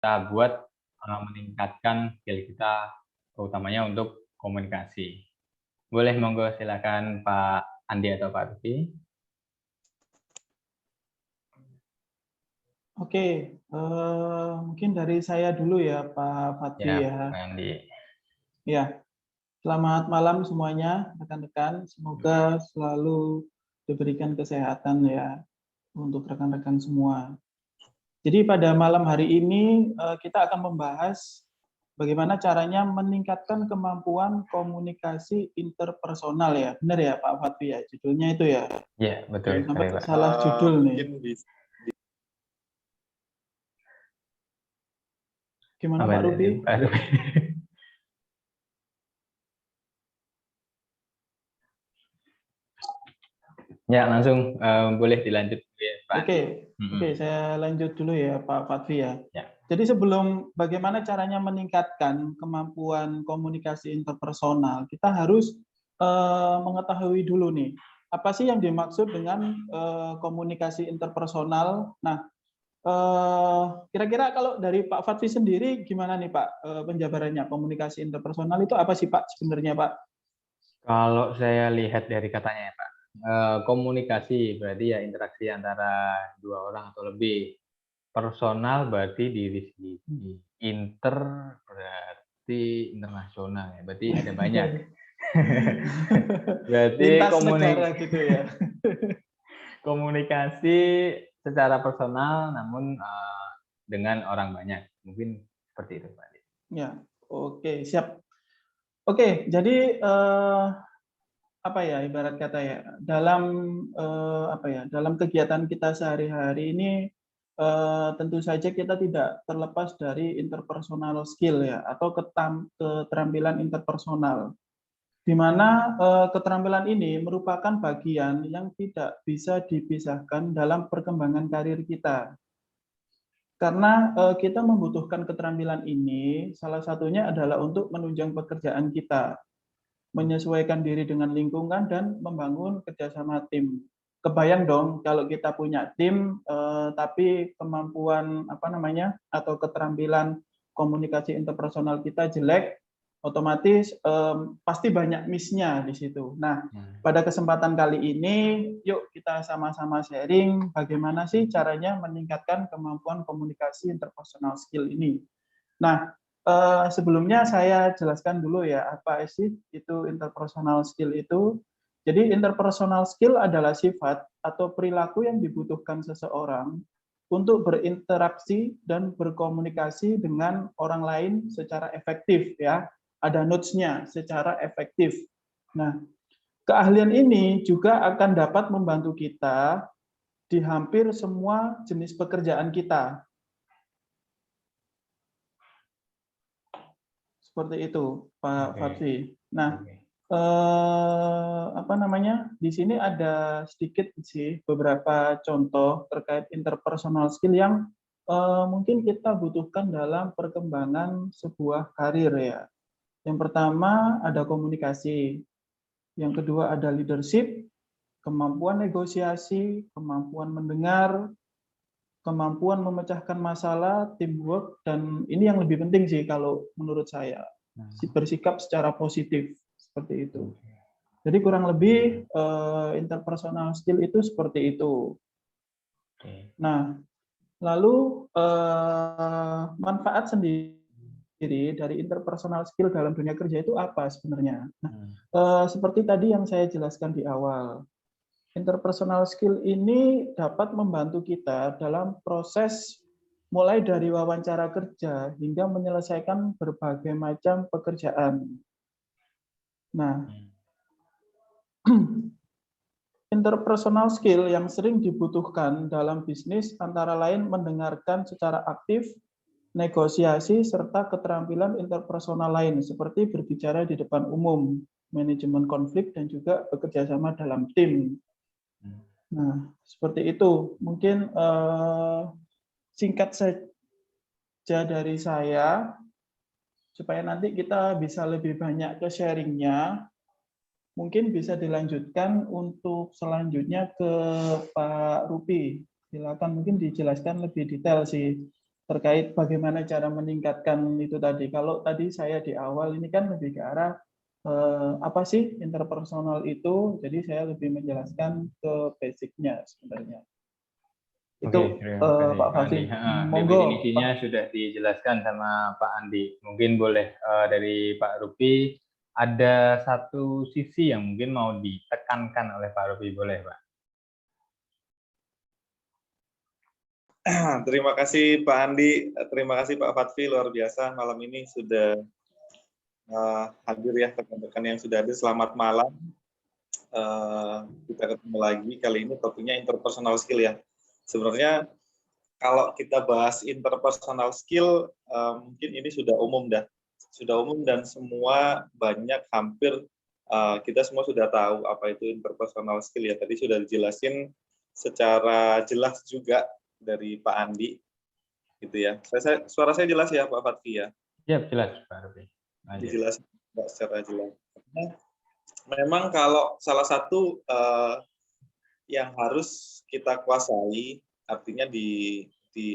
kita buat meningkatkan skill kita, utamanya untuk komunikasi. Boleh monggo silakan Pak Andi atau Pak Rufi. Oke, mungkin dari saya dulu ya Pak Fatwi Ya, ya. Pak Andi. Ya, selamat malam semuanya rekan-rekan. Semoga selalu diberikan kesehatan ya untuk rekan-rekan semua. Jadi pada malam hari ini kita akan membahas bagaimana caranya meningkatkan kemampuan komunikasi interpersonal ya. Benar ya Pak Fatwi ya, judulnya itu ya. Ya, betul Sampai sekali Pak. salah judul nih. Gimana Pak Ruby? Pak Rufi. Ya, langsung boleh dilanjut ya, Pak Andi. Oke, saya lanjut dulu ya Pak Fatwi ya. Ya. Jadi sebelum bagaimana caranya meningkatkan kemampuan komunikasi interpersonal, kita harus mengetahui dulu nih, apa sih yang dimaksud dengan komunikasi interpersonal. Nah, kira-kira kalau dari Pak Fatwi sendiri gimana nih Pak penjabarannya komunikasi interpersonal itu apa sih Pak sebenarnya Pak? Kalau saya lihat dari katanya ya Pak, komunikasi berarti ya interaksi antara dua orang atau lebih. Personal berarti diri sendiri. Inter berarti internasional ya. Berarti ada banyak. Berarti Lintas negara gitu ya. komunikasi secara personal namun dengan orang banyak. Mungkin seperti itu Pak. Ya, oke, siap. Oke, jadi apa ya ibarat kata ya dalam apa ya dalam kegiatan kita sehari-hari ini tentu saja kita tidak terlepas dari interpersonal skill ya atau keterampilan interpersonal, di mana keterampilan ini merupakan bagian yang tidak bisa dipisahkan dalam perkembangan karir kita. Karena kita membutuhkan keterampilan ini, salah satunya adalah untuk menunjang pekerjaan kita, menyesuaikan diri dengan lingkungan, dan membangun kerjasama tim. Kebayang dong kalau kita punya tim, tapi kemampuan apa namanya atau keterampilan komunikasi interpersonal kita jelek, otomatis pasti banyak miss-nya di situ. Nah, pada kesempatan kali ini, yuk kita sama-sama sharing bagaimana sih caranya meningkatkan kemampuan komunikasi interpersonal skill ini. Nah, sebelumnya saya jelaskan dulu ya, apa sih itu interpersonal skill itu. Jadi interpersonal skill adalah sifat atau perilaku yang dibutuhkan seseorang untuk berinteraksi dan berkomunikasi dengan orang lain secara efektif ya. Ada notes-nya secara efektif. Nah, keahlian ini juga akan dapat membantu kita di hampir semua jenis pekerjaan kita. Seperti itu, Pak Fatwi. Nah, apa namanya? Di sini ada sedikit sih beberapa contoh terkait interpersonal skill yang mungkin kita butuhkan dalam perkembangan sebuah karir ya. Yang pertama ada komunikasi, yang kedua ada leadership, kemampuan negosiasi, kemampuan mendengar, kemampuan memecahkan masalah, teamwork, dan ini yang lebih penting sih kalau menurut saya, bersikap secara positif, seperti itu. Jadi kurang lebih interpersonal skill itu seperti itu. Nah, lalu manfaat sendiri dari interpersonal skill dalam dunia kerja itu apa sebenarnya? Nah, seperti tadi yang saya jelaskan di awal, interpersonal skill ini dapat membantu kita dalam proses mulai dari wawancara kerja hingga menyelesaikan berbagai macam pekerjaan. Nah, interpersonal skill yang sering dibutuhkan dalam bisnis antara lain mendengarkan secara aktif, negosiasi, serta keterampilan interpersonal lain seperti berbicara di depan umum, manajemen konflik, dan juga bekerja sama dalam tim. Nah, seperti itu. Mungkin singkat saja dari saya, supaya nanti kita bisa lebih banyak ke sharingnya. Mungkin bisa dilanjutkan untuk selanjutnya ke Pak Rupi. Silakan mungkin dijelaskan lebih detail sih terkait bagaimana cara meningkatkan itu tadi. Kalau tadi saya di awal ini kan lebih ke arah apa sih interpersonal itu, jadi saya lebih menjelaskan ke basicnya sebenarnya. Oke, Itu terima kasih Pak Pak Andi. Fafri. Monggo Definisinya Pak. sudah dijelaskan sama Pak Andi. Mungkin boleh dari Pak Rupi ada satu sisi yang mungkin mau ditekankan oleh Pak Rupi, boleh Pak? Terima kasih Pak Andi, terima kasih Pak Fatfi, luar biasa malam ini sudah hadir ya, rekan-rekan yang sudah hadir. Selamat malam. Kita ketemu lagi, kali ini topiknya interpersonal skill ya. Sebenarnya kalau kita bahas interpersonal skill, mungkin ini sudah umum dan semua hampir kita semua sudah tahu apa itu interpersonal skill ya. Tadi sudah dijelasin secara jelas juga dari Pak Andi, gitu ya. Suara saya jelas ya Pak Fatfi ya? Ya, jelas Pak Rupi. Jelas secara jelas. Memang kalau salah satu yang harus kita kuasai, artinya di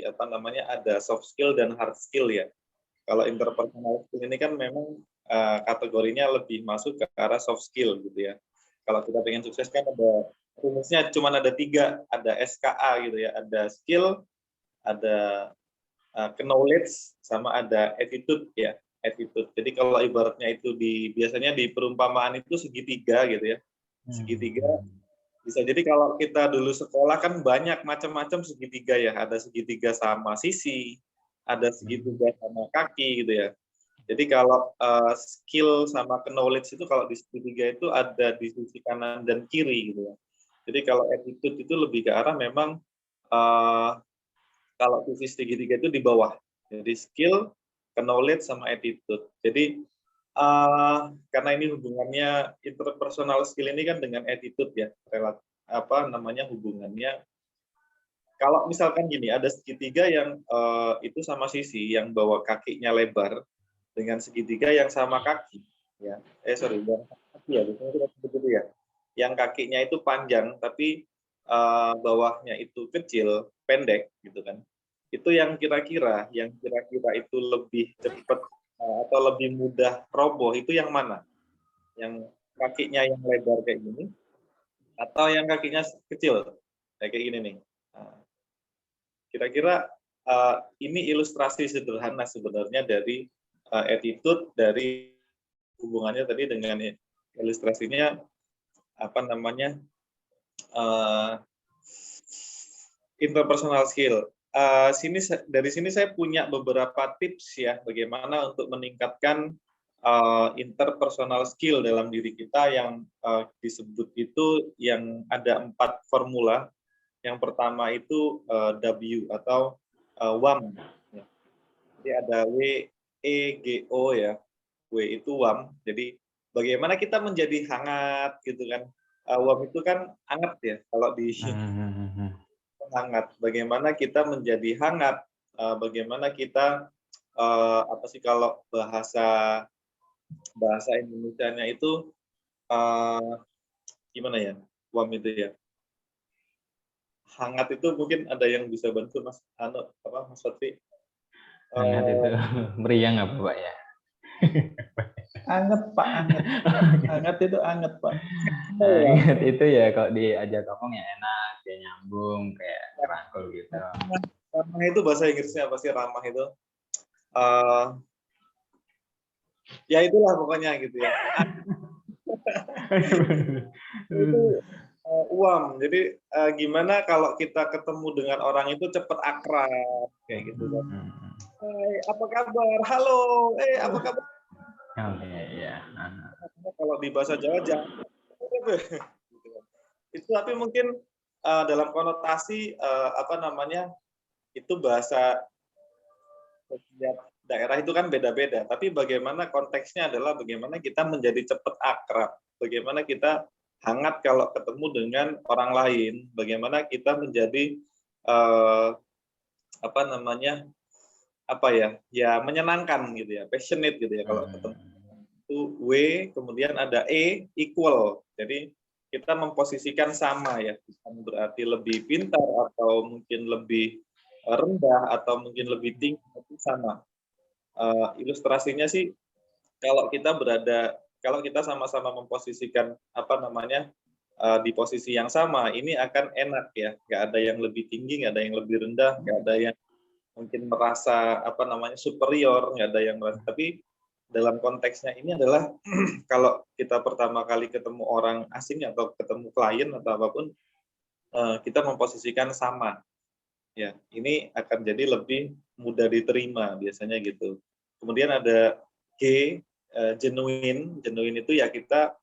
apa namanya, ada soft skill dan hard skill ya. Kalau interpersonal skill ini kan memang kategorinya lebih masuk ke arah soft skill gitu ya. Kalau kita pengen sukses kan ada rumusnya cuma ada 3, ada SKA gitu ya, ada skill, ada knowledge, sama ada attitude ya, attitude. Jadi kalau ibaratnya itu biasanya di perumpamaan itu segitiga gitu ya, segitiga. Bisa jadi kalau kita dulu sekolah kan banyak macam-macam segitiga ya, ada segitiga sama sisi, ada segitiga sama kaki gitu ya. Jadi kalau skill sama knowledge itu kalau di segitiga itu ada di sisi kanan dan kiri gitu ya. Jadi kalau attitude itu lebih ke arah memang kalau sisi segitiga itu di bawah. Jadi skill, knowledge sama attitude. Jadi karena ini hubungannya interpersonal skill ini kan dengan attitude ya, hubungannya. Kalau misalkan gini, ada segitiga yang itu sama sisi, yang bawa kakinya lebar, dengan segitiga yang sama kaki, ya. Yang kaki ya, biasanya kita sebut itu ya. Yang kakinya itu panjang, tapi bawahnya itu kecil, pendek, gitu kan. Itu yang kira-kira itu lebih cepat atau lebih mudah roboh, itu yang mana? Yang kakinya yang lebar kayak gini, atau yang kakinya kecil, kayak gini nih. Kira-kira ini ilustrasi sederhana sebenarnya dari attitude, dari hubungannya tadi dengan ilustrasinya apa namanya interpersonal skill. Dari sini saya punya beberapa tips ya bagaimana untuk meningkatkan interpersonal skill dalam diri kita yang disebut itu yang ada 4 formula. Yang pertama itu W atau WAM. Jadi ada W, E, G, O ya. W itu WAM. Jadi bagaimana kita menjadi hangat gitu kan. WAM itu kan hangat ya kalau di hangat. Bagaimana kita menjadi hangat? Bagaimana kita apa sih kalau bahasa Indonesianya itu gimana ya? WAM itu ya. Hangat itu mungkin ada yang bisa bantu Mas Mas Fatri. Hangat itu meriang apa Pak ya? Anget Pak, anget. Anget itu anget Pak. Hangat itu ya kalau diajak ngomong ya enak, kayak nyambung, kayak rangkul gitu. Ramah itu bahasa Inggrisnya apa sih ramah itu? Ya itulah pokoknya gitu ya. Itu uam. Jadi gimana kalau kita ketemu dengan orang itu cepat akrab kayak gitu kan. Hai, apa kabar? Halo. Apa kabar? Iya. Kalau di bahasa Jawa jangan. Itu tapi mungkin dalam konotasi itu bahasa setiap daerah itu kan beda-beda. Tapi bagaimana konteksnya adalah bagaimana kita menjadi cepat akrab, bagaimana kita hangat kalau ketemu dengan orang lain, bagaimana kita menjadi menyenangkan gitu ya, passionate gitu ya kalau ketemu. Itu W, kemudian ada E, equal. Jadi kita memposisikan sama ya, bukan berarti lebih pintar atau mungkin lebih rendah atau mungkin lebih tinggi, itu sama. Ilustrasinya sih kalau kita sama-sama memposisikan di posisi yang sama, ini akan enak ya. Nggak ada yang lebih tinggi, nggak ada yang lebih rendah, nggak ada yang mungkin merasa superior, nggak ada yang merasa. Tapi dalam konteksnya ini adalah kalau kita pertama kali ketemu orang asing atau ketemu klien atau apapun, kita memposisikan sama. Ya, ini akan jadi lebih mudah diterima biasanya gitu. Kemudian ada G, genuine. Genuine itu ya kita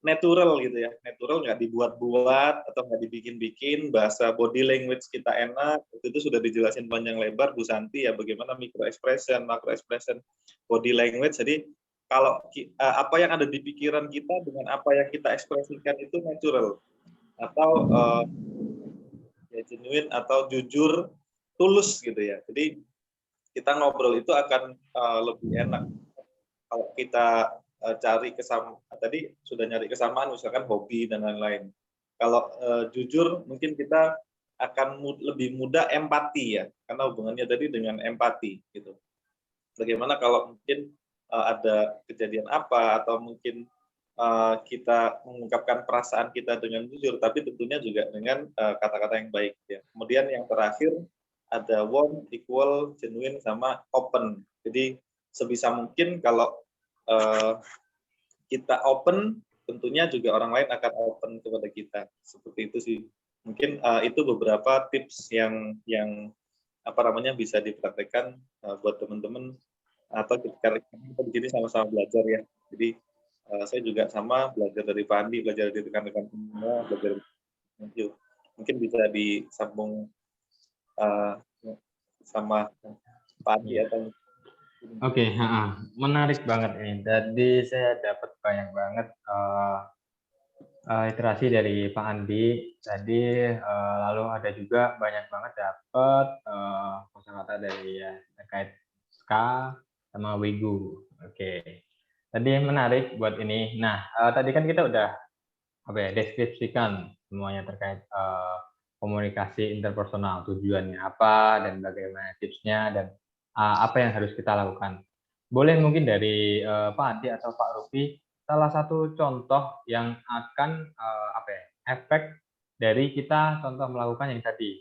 natural gitu ya. Natural, nggak dibuat-buat atau nggak dibikin-bikin. Bahasa body language kita enak. Itu sudah dijelasin panjang lebar Bu Santi ya, bagaimana micro expression, macro expression, body language. Jadi kalau apa yang ada di pikiran kita dengan apa yang kita ekspresikan itu natural atau ya genuine atau jujur, tulus gitu ya. Jadi kita ngobrol itu akan lebih enak kalau kita cari kesamaan. Tadi sudah nyari kesamaan, misalkan hobi dan lain-lain. Kalau jujur, mungkin kita akan lebih mudah empati ya, karena hubungannya tadi dengan empati gitu. Bagaimana kalau mungkin ada kejadian apa atau mungkin kita mengungkapkan perasaan kita dengan jujur, tapi tentunya juga dengan kata-kata yang baik. Ya. Kemudian yang terakhir ada warm, equal, genuine, sama open. Jadi sebisa mungkin kalau kita open, tentunya juga orang lain akan open kepada kita. Seperti itu sih. Mungkin itu beberapa tips yang bisa dipraktekkan buat teman-teman atau ketika kita di sini sama-sama belajar ya. Jadi saya juga sama belajar dari Pak Andi, belajar dari rekan-rekan semua, belajar dari mungkin bisa disambung sama Pak Andi atau Oke, menarik banget ini. Jadi saya dapat banyak banget iterasi dari Pak Andi. Tadi lalu ada juga banyak banget dapat kosakata dari terkait ska sama wigu. Oke. Tadi menarik buat ini. Nah, tadi kan kita udah deskripsikan semuanya terkait komunikasi interpersonal, tujuannya apa dan bagaimana tipsnya dan apa yang harus kita lakukan. Boleh mungkin dari Pak Andi atau Pak Rufi salah satu contoh yang akan efek dari kita contoh melakukan yang tadi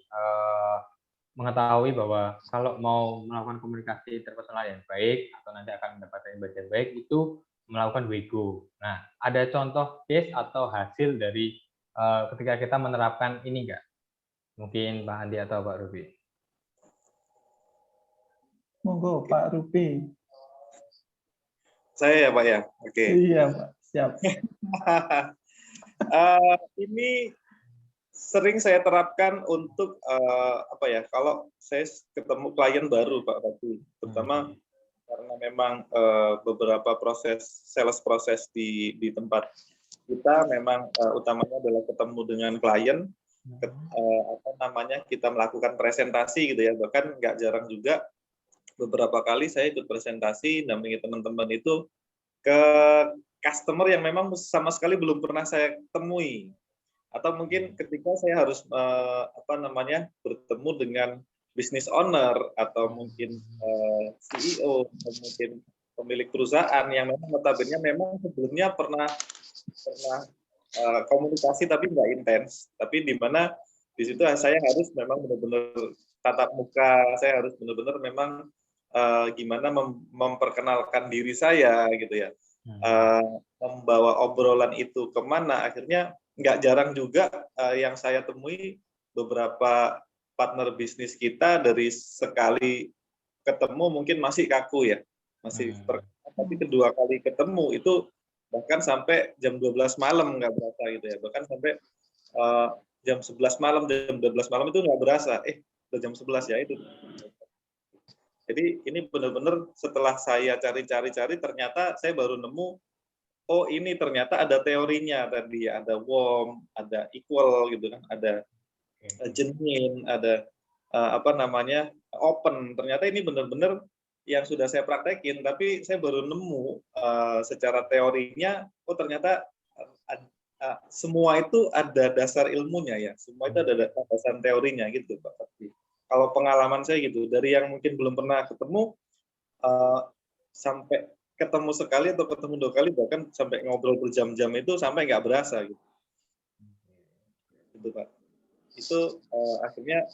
mengetahui bahwa kalau mau melakukan komunikasi interpersonal yang baik atau nanti akan mendapatkan impact yang baik itu melakukan WIGO. Nah, ada contoh case atau hasil dari ketika kita menerapkan ini enggak? Mungkin Pak Andi atau Pak Rufi. Monggo Pak Rufi. Saya ya Pak ya? Oke. Iya Pak, siap. Ini sering saya terapkan untuk kalau saya ketemu klien baru Pak Ratu, terutama karena memang beberapa sales proses di tempat kita memang utamanya adalah ketemu dengan klien, kita melakukan presentasi gitu ya, bahkan nggak jarang juga beberapa kali saya ikut presentasi dampingi teman-teman itu ke customer yang memang sama sekali belum pernah saya temui. Atau mungkin ketika saya harus bertemu dengan business owner atau mungkin CEO atau mungkin pemilik perusahaan yang memang notabene memang sebelumnya pernah komunikasi tapi nggak intens, tapi di mana di situ saya harus memang benar-benar tatap muka, saya harus benar-benar memang gimana memperkenalkan diri saya gitu ya, membawa obrolan itu kemana. Akhirnya nggak jarang juga yang saya temui beberapa partner bisnis kita dari sekali ketemu mungkin masih kaku ya, tapi kedua kali ketemu itu bahkan sampai jam 12 malam nggak berasa gitu ya, bahkan sampai jam 11 malam, jam 12 malam itu nggak berasa, udah jam 11 ya itu. Jadi ini benar-benar setelah saya cari-cari ternyata saya baru nemu, oh ini ternyata ada teorinya tadi, ada warm, ada equal gitu kan, ada genuine, ada open. Ternyata ini benar-benar yang sudah saya praktekin, tapi saya baru nemu secara teorinya, oh ternyata semua itu ada dasar ilmunya ya, semua itu ada dasar teorinya gitu Pak Fatih. kalau pengalaman saya gitu, dari yang mungkin belum pernah ketemu sampai ketemu sekali atau ketemu 2 kali, bahkan sampai ngobrol berjam-jam itu sampai nggak berasa gitu. Gitu, Pak. Itu akhirnya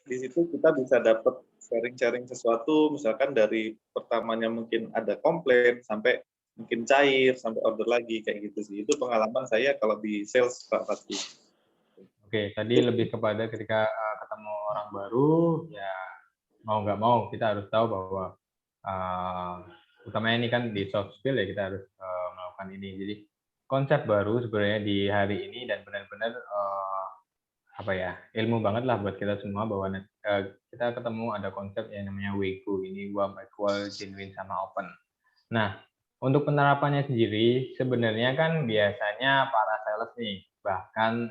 di situ kita bisa dapat sharing-sharing sesuatu, misalkan dari pertamanya mungkin ada komplain sampai mungkin cair sampai order lagi kayak gitu sih. Itu pengalaman saya kalau di sales, Pak Fatih. Oke, tadi lebih kepada ketika ketemu orang baru, ya mau nggak mau kita harus tahu bahwa utamanya ini kan di soft skill ya, kita harus melakukan ini. Jadi konsep baru sebenarnya di hari ini dan benar-benar apa ya, ilmu banget lah buat kita semua bahwa kita ketemu ada konsep yang namanya WEGO, ini warm, equal, genuine, sama open. Nah, untuk penerapannya sendiri sebenarnya kan biasanya para sales nih, bahkan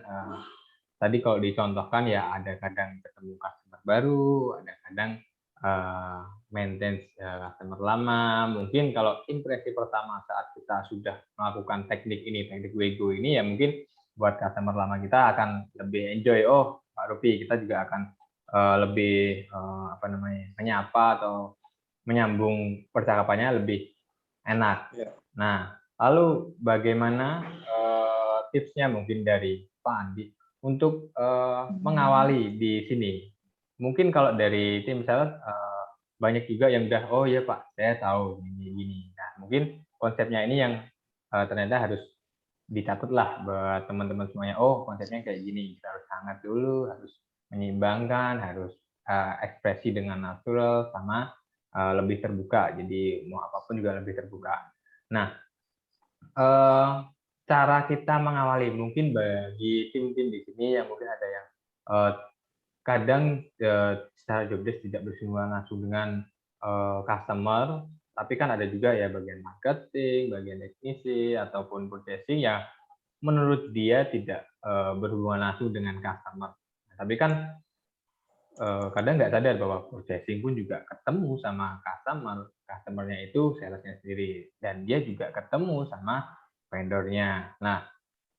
tadi kalau dicontohkan ya ada kadang ketemu customer baru, ada kadang maintenance customer lama. Mungkin kalau impresi pertama saat kita sudah melakukan teknik WEGO ini, ya mungkin buat customer lama kita akan lebih enjoy. Oh, Pak Rupi, kita juga akan lebih apa namanya, menyapa atau menyambung percakapannya lebih enak. Ya. Nah, lalu bagaimana tipsnya mungkin dari Pak Andi untuk mengawali di sini? Mungkin kalau dari tim sales banyak juga yang udah, oh iya Pak, saya tahu gini. Nah, mungkin konsepnya ini yang ternyata harus dicatat lah buat teman-teman semuanya. Oh, konsepnya kayak gini. Kita harus hangat dulu, harus menyeimbangkan, harus ekspresi dengan natural, sama lebih terbuka. Jadi mau apapun juga lebih terbuka. Nah, cara kita mengawali mungkin bagi tim-tim di sini yang mungkin ada yang kadang secara jobdesk tidak bersinggungan langsung dengan customer, tapi kan ada juga ya bagian marketing, bagian teknisi, ataupun purchasing yang menurut dia tidak berhubungan langsung dengan customer. Tapi kan kadang nggak sadar bahwa purchasing pun juga ketemu sama customer-nya itu salesnya sendiri, dan dia juga ketemu sama vendornya. Nah,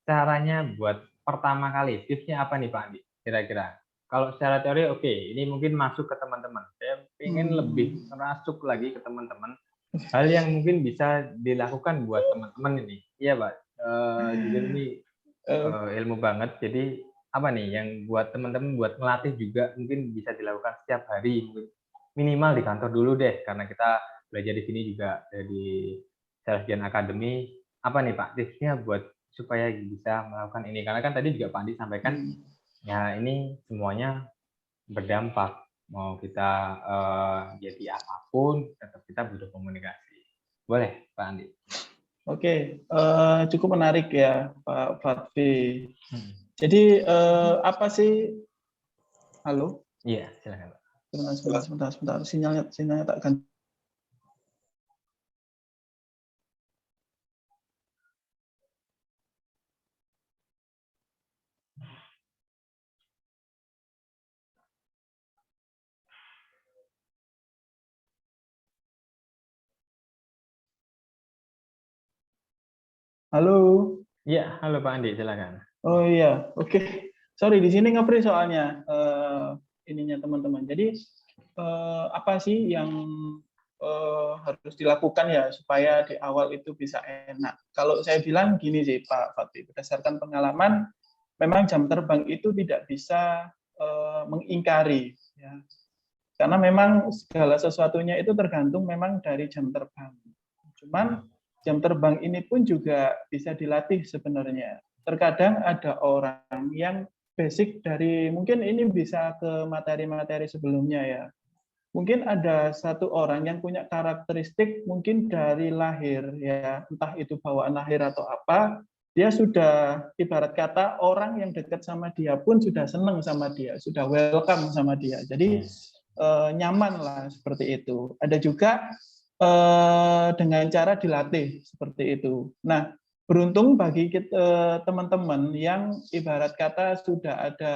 caranya buat pertama kali, tipsnya apa nih Pak Andi? Kira-kira. Kalau secara teori oke, ini mungkin masuk ke teman-teman. Saya ingin lebih masuk lagi ke teman-teman. Hal yang mungkin bisa dilakukan buat teman-teman ini. Iya Pak, jujur ini ilmu banget. Jadi apa nih yang buat teman-teman buat melatih juga mungkin bisa dilakukan setiap hari, minimal di kantor dulu deh, karena kita belajar di sini juga di Salesgen Academy. Apa nih Pak tipsnya buat supaya bisa melakukan ini? Karena kan tadi juga Pak Andi sampaikan ya ini semuanya berdampak. Mau kita jadi apapun, tetap kita butuh komunikasi. Boleh Pak Andi? Oke, cukup menarik ya Pak Fatfi. Jadi apa sih? Halo? Iya, silakan Pak. Sebentar. Sinyalnya tak ganti. Halo. Iya, halo Pak Andi, silakan. Oh iya, oke. Sorry, di sini nge-free soalnya ininya teman-teman. Jadi apa sih yang harus dilakukan ya supaya di awal itu bisa enak? Kalau saya bilang gini sih Pak Fatih, berdasarkan pengalaman, memang jam terbang itu tidak bisa mengingkari, ya. Karena memang segala sesuatunya itu tergantung memang dari jam terbang. Cuman jam terbang ini pun juga bisa dilatih sebenarnya. Terkadang ada orang yang basic dari, mungkin ini bisa ke materi-materi sebelumnya ya. Mungkin ada satu orang yang punya karakteristik mungkin dari lahir ya, entah itu bawaan lahir atau apa, dia sudah ibarat kata orang yang dekat sama dia pun sudah senang sama dia, sudah welcome sama dia. Jadi nyaman lah seperti itu. Ada juga dengan cara dilatih seperti itu. Nah, beruntung bagi teman-teman yang ibarat kata sudah ada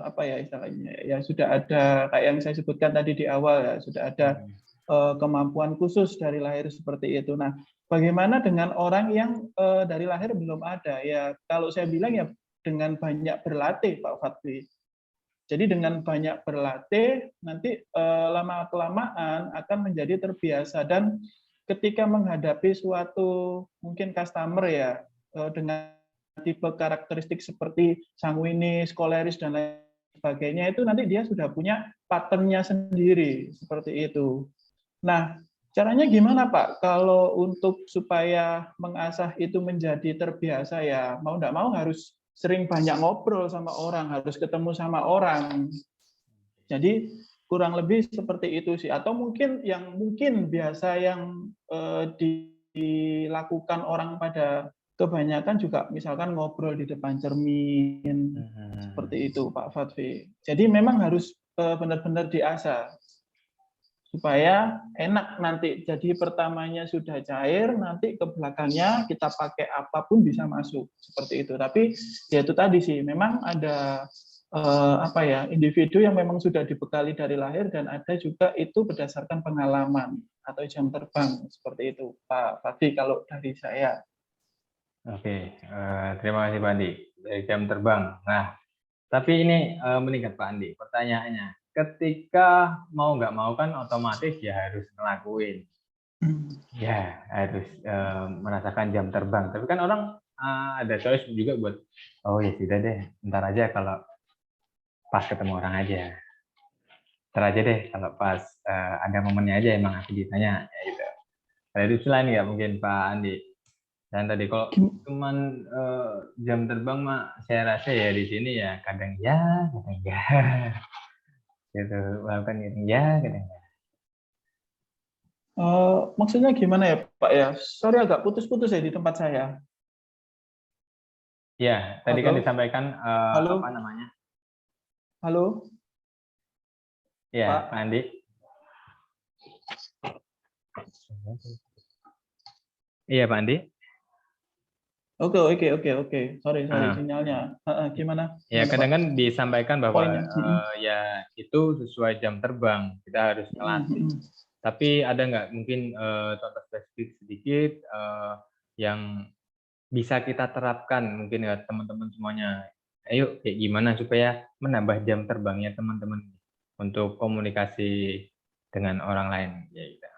apa ya istilahnya, ya sudah ada kayak yang saya sebutkan tadi di awal ya, sudah ada kemampuan khusus dari lahir seperti itu. Nah, bagaimana dengan orang yang dari lahir belum ada? Ya, kalau saya bilang ya dengan banyak berlatih, Pak Fatwi. Jadi dengan banyak berlatih, nanti lama-kelamaan akan menjadi terbiasa. Dan ketika menghadapi suatu mungkin customer ya, dengan tipe karakteristik seperti sanguinis, koleris, dan lain sebagainya, itu nanti dia sudah punya pattern-nya sendiri, seperti itu. Nah, caranya gimana Pak? Kalau untuk supaya mengasah itu menjadi terbiasa ya, mau nggak mau harus sering banyak ngobrol sama orang, harus ketemu sama orang. Jadi kurang lebih seperti itu sih. Atau mungkin yang mungkin biasa yang dilakukan orang pada kebanyakan juga misalkan ngobrol di depan cermin, seperti itu Pak Fatfi. Jadi memang harus benar-benar diasah supaya enak nanti. Jadi pertamanya sudah cair, nanti ke belakangnya kita pakai apapun bisa masuk seperti itu. Tapi ya itu tadi sih, memang ada individu yang memang sudah dibekali dari lahir, dan ada juga itu berdasarkan pengalaman atau jam terbang seperti itu Pak Fadli kalau dari saya. Oke, terima kasih Pak Andi dari jam terbang. Nah, tapi ini meningkat Pak Andi, pertanyaannya. Ketika mau nggak mau kan otomatis ya harus ngelakuin. Ya, harus merasakan jam terbang. Tapi kan orang ada choice juga buat, oh ya sudah deh, ntar aja kalau pas ketemu orang aja. Ntar aja deh kalau pas ada momennya aja emang aku ditanya. Ya gitu. Ada itu lain nggak mungkin Pak Andi? Dan tadi kalau cuman jam terbang mah saya rasa ya di sini ya kadang ya, kadang ya. Gitu, bahkan ya, kadang ya. Maksudnya gimana ya Pak ya? Sorry agak putus-putus ya di tempat saya. Ya, tadi kan Halo? disampaikan Halo? apa namanya? Halo? Ya, Pak? Pak Andi. Iya, Pak Andi. Oke. Sorry sinyalnya. Gimana? Ya, Gimana, Pak? kadang kan disampaikan bahwa Poinnya. ya itu sesuai jam terbang, kita harus ngelatih. Tapi ada nggak mungkin contoh spesifik sedikit yang bisa kita terapkan mungkin ya teman-teman semuanya. Ayo kayak gimana supaya menambah jam terbangnya teman-teman untuk komunikasi dengan orang lain ya gitu.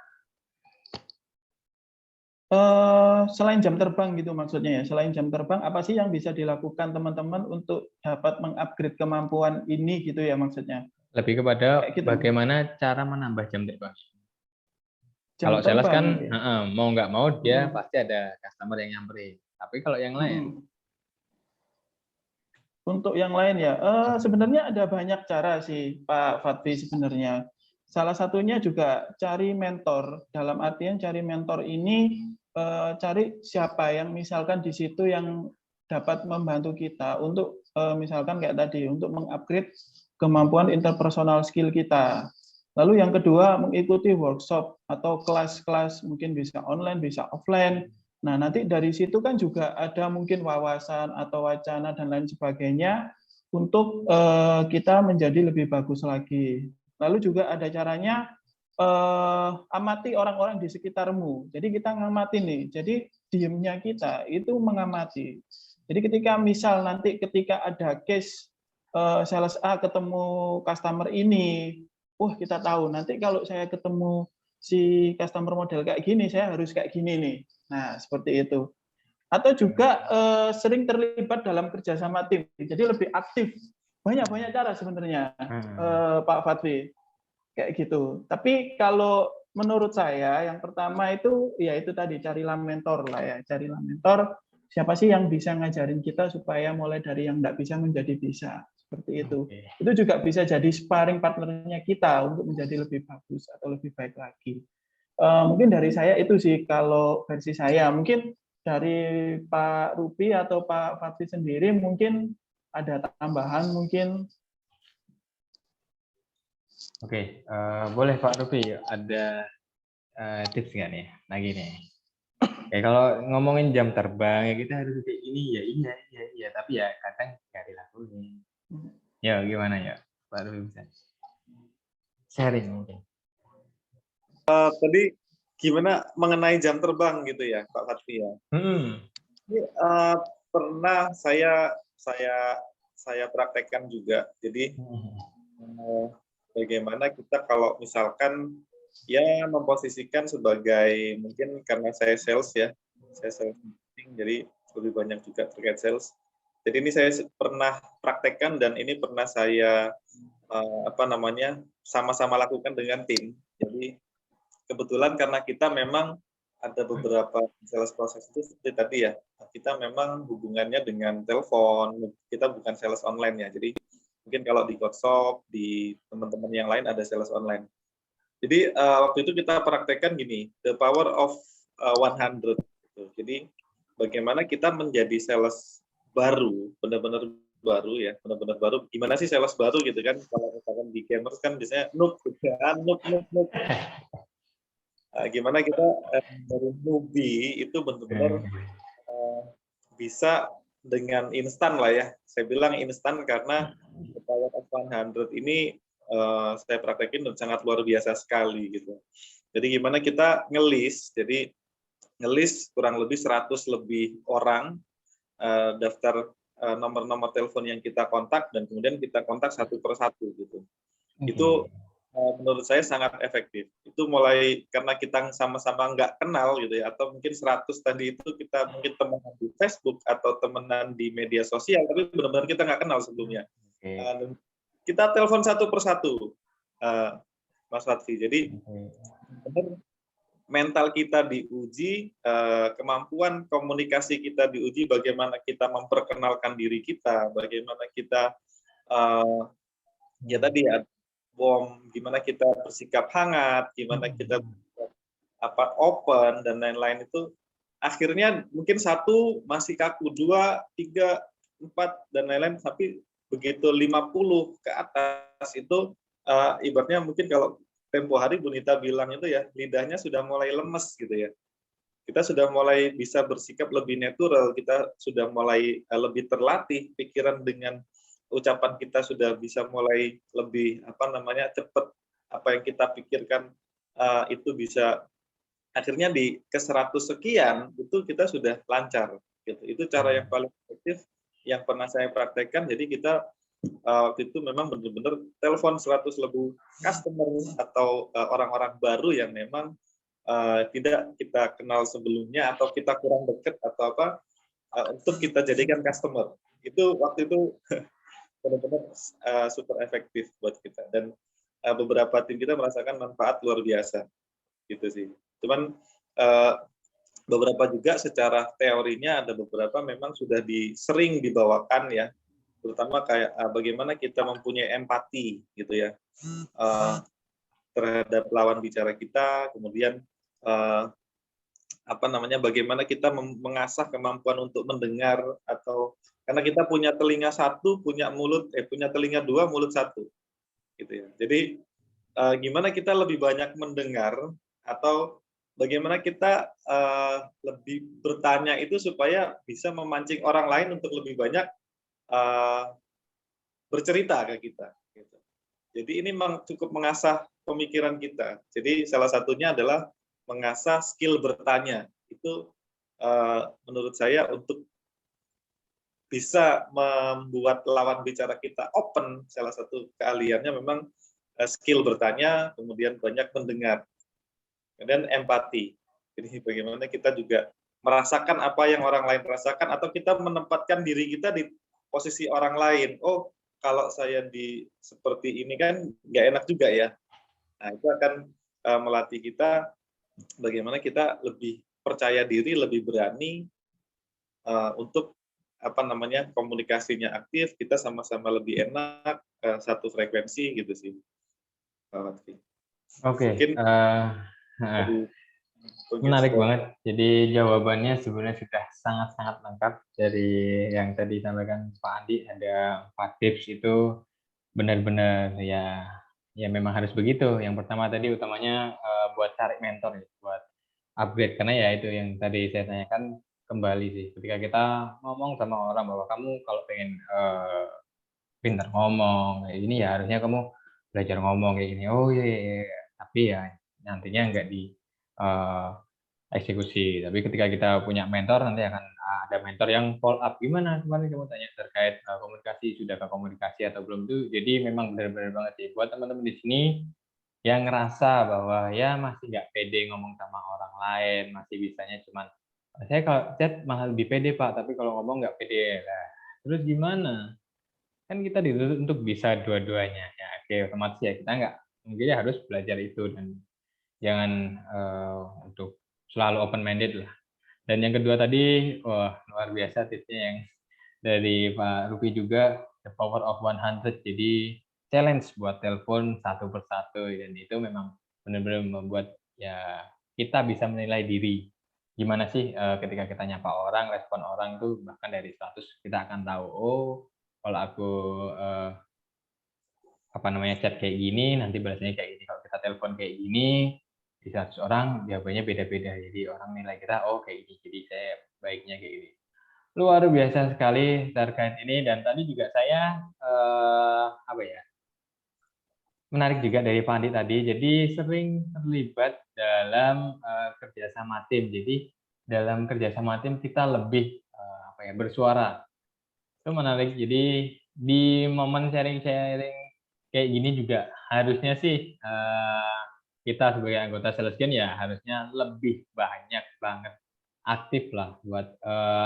Selain jam terbang gitu maksudnya ya. Selain jam terbang, apa sih yang bisa dilakukan teman-teman untuk dapat mengupgrade kemampuan ini gitu ya maksudnya? Lebih kepada Kayak gitu. bagaimana cara menambah jam terbang. Jam Kalau sales terbang, kan ya. mau nggak mau dia pasti ada customer yang nyamperin. Tapi kalau yang lain, Untuk yang lain ya, sebenarnya ada banyak cara sih Pak Fatwi sebenarnya. Salah satunya juga cari mentor. Dalam artian cari mentor ini cari siapa yang misalkan di situ yang dapat membantu kita untuk misalkan kayak tadi untuk mengupgrade kemampuan interpersonal skill kita. Lalu yang kedua mengikuti workshop atau kelas-kelas, mungkin bisa online, bisa offline. Nah, nanti dari situ kan juga ada mungkin wawasan atau wacana dan lain sebagainya untuk kita menjadi lebih bagus lagi. Lalu juga ada caranya amati orang-orang di sekitarmu. Jadi kita ngamati nih. Jadi diemnya kita itu mengamati. Jadi ketika misal nanti ketika ada case sales A ketemu customer ini, kita tahu nanti kalau saya ketemu si customer model kayak gini, saya harus kayak gini nih. Nah, seperti itu. Atau juga sering terlibat dalam kerjasama tim. Jadi lebih aktif. Banyak cara sebenarnya, Pak Fatwi. Kayak gitu. Tapi kalau menurut saya, yang pertama itu, ya itu tadi, carilah mentor lah ya. Carilah mentor, siapa sih yang bisa ngajarin kita supaya mulai dari yang nggak bisa menjadi bisa. Seperti itu. Itu juga bisa jadi sparring partnernya kita untuk menjadi lebih bagus atau lebih baik lagi. Mungkin dari saya itu sih kalau versi saya. Mungkin dari Pak Rupi atau Pak Fatwi sendiri mungkin ada tambahan mungkin. Oke, boleh Pak Rupi ada tips nggak nih lagi nih? Kayak kalau ngomongin jam terbang ya kita harus kayak gini ya iya tapi ya kadang nggak dilakuin. Ya gimana ya Pak Rupi bisa sharing mungkin. Tadi gimana mengenai jam terbang gitu ya Pak Fatwi ya? Ini, pernah saya saya praktekkan juga. Jadi Hmm. bagaimana kita kalau misalkan ya memposisikan sebagai, mungkin karena saya sales ya, saya sales marketing, jadi lebih banyak juga terkait sales. Jadi ini saya pernah praktekkan dan ini pernah saya sama-sama lakukan dengan tim. Jadi kebetulan karena kita memang ada beberapa sales proses itu seperti tadi ya, kita memang hubungannya dengan telepon, kita bukan sales online ya. Jadi mungkin kalau di Godshop, di teman-teman yang lain ada sales online. Jadi waktu itu kita praktekkan gini, the power of 100. Gitu. Jadi bagaimana kita menjadi sales baru, benar-benar baru ya, benar-benar baru. Gimana sih sales baru gitu kan? Kalau misalkan di gamers kan biasanya noob, kan noob. Gimana kita dari newbie itu benar-benar bisa dengan instan lah ya. Saya bilang instan karena the power of 100 ini saya praktekin dan sangat luar biasa sekali gitu. Jadi gimana kita ngelis, jadi ngelis kurang lebih 100 lebih orang, daftar nomor-nomor telepon yang kita kontak dan kemudian kita kontak satu per satu gitu. Itu menurut saya sangat efektif. Itu mulai karena kita sama-sama nggak kenal gitu ya, atau mungkin 100 tadi itu kita mungkin temenan di Facebook atau temenan di media sosial, tapi benar-benar kita nggak kenal sebelumnya. Kita telepon satu per satu, Mas Fatfi. Jadi benar mental kita diuji, kemampuan komunikasi kita diuji, bagaimana kita memperkenalkan diri kita, bagaimana kita ya tadi ya, gimana kita bersikap hangat, gimana kita open dan lain-lain itu akhirnya mungkin satu masih kaku, 2, 3, 4 dan lain-lain, tapi begitu 50 ke atas itu ibaratnya mungkin kalau tempo hari Bu Nita bilang itu ya, lidahnya sudah mulai lemes gitu ya. Kita sudah mulai bisa bersikap lebih natural, kita sudah mulai lebih terlatih, pikiran dengan ucapan kita sudah bisa mulai lebih cepat, apa yang kita pikirkan itu bisa akhirnya di ke 100 sekian itu kita sudah lancar gitu. Itu cara yang paling efektif yang pernah saya praktekkan. Jadi kita waktu itu memang benar-benar telepon 100 lebih customer atau orang-orang baru yang memang tidak kita kenal sebelumnya atau kita kurang dekat atau apa, untuk kita jadikan customer. Itu waktu itu benar-benar super efektif buat kita, dan beberapa tim kita merasakan manfaat luar biasa gitu sih. Cuman beberapa juga secara teorinya ada beberapa memang sudah sering dibawakan ya, terutama kayak bagaimana kita mempunyai empati gitu ya terhadap lawan bicara kita, kemudian bagaimana kita mengasah kemampuan untuk mendengar, atau karena kita punya telinga satu, punya telinga dua, mulut satu, gitu ya. Jadi gimana kita lebih banyak mendengar, atau bagaimana kita lebih bertanya itu supaya bisa memancing orang lain untuk lebih banyak bercerita ke kita. Gitu. Jadi ini cukup mengasah pemikiran kita. Jadi salah satunya adalah mengasah skill bertanya. Itu menurut saya untuk bisa membuat lawan bicara kita open, salah satu keahliannya memang skill bertanya, kemudian banyak mendengar, kemudian empati. Jadi bagaimana kita juga merasakan apa yang orang lain rasakan, atau kita menempatkan diri kita di posisi orang lain. Oh, kalau saya seperti ini kan nggak enak juga ya. Nah, itu akan melatih kita bagaimana kita lebih percaya diri, lebih berani untuk komunikasinya aktif, kita sama-sama lebih enak, satu frekuensi gitu sih. Oke, menarik banget. Jadi jawabannya sebenarnya sudah sangat-sangat lengkap dari yang tadi disampaikan Pak Andi. Ada 4 tips itu benar-benar ya memang harus begitu. Yang pertama tadi utamanya buat cari mentor, buat upgrade, karena ya itu yang tadi saya tanyakan kembali sih. Ketika kita ngomong sama orang bahwa kamu kalau pengen pintar ngomong kayak gini ya harusnya kamu belajar ngomong kayak gini. Oh iya. Tapi ya nantinya nggak eksekusi. Tapi ketika kita punya mentor, nanti akan ada mentor yang follow up. Gimana kemarin kamu tanya terkait komunikasi, sudah ke komunikasi atau belum tuh. Jadi memang benar-benar banget sih. Buat teman-teman di sini yang ngerasa bahwa ya masih nggak pede ngomong sama orang lain, masih bisanya cuman, saya kalau chat malah lebih pede Pak, tapi kalau ngomong nggak pede. Lah, terus gimana? Kan kita dituntut untuk bisa dua-duanya. Ya, oke, otomatis ya kita nggak, mungkin ya harus belajar itu dan jangan untuk selalu open minded lah. Dan yang kedua tadi, wah luar biasa tipsnya yang dari Pak Rupi juga, the power of 100. Jadi challenge buat telepon satu persatu dan itu memang benar-benar membuat ya kita bisa menilai diri. Gimana sih ketika kita nyapa orang, respon orang tuh bahkan dari 100 kita akan tahu, oh kalau aku chat kayak gini, nanti balasnya kayak gini. Kalau kita telepon kayak gini, di 100 orang jawabannya beda-beda. Jadi orang nilai kita, oh kayak gini, jadi saya baiknya kayak gini. Luar biasa sekali terkait ini dan tadi juga saya menarik juga dari Pak Andi tadi. Jadi sering terlibat dalam kerjasama tim. Jadi dalam kerjasama tim kita lebih bersuara. Itu menarik. Jadi di momen sharing-sharing kayak gini juga harusnya sih kita sebagai anggota Salesgen ya harusnya lebih banyak banget aktif lah buat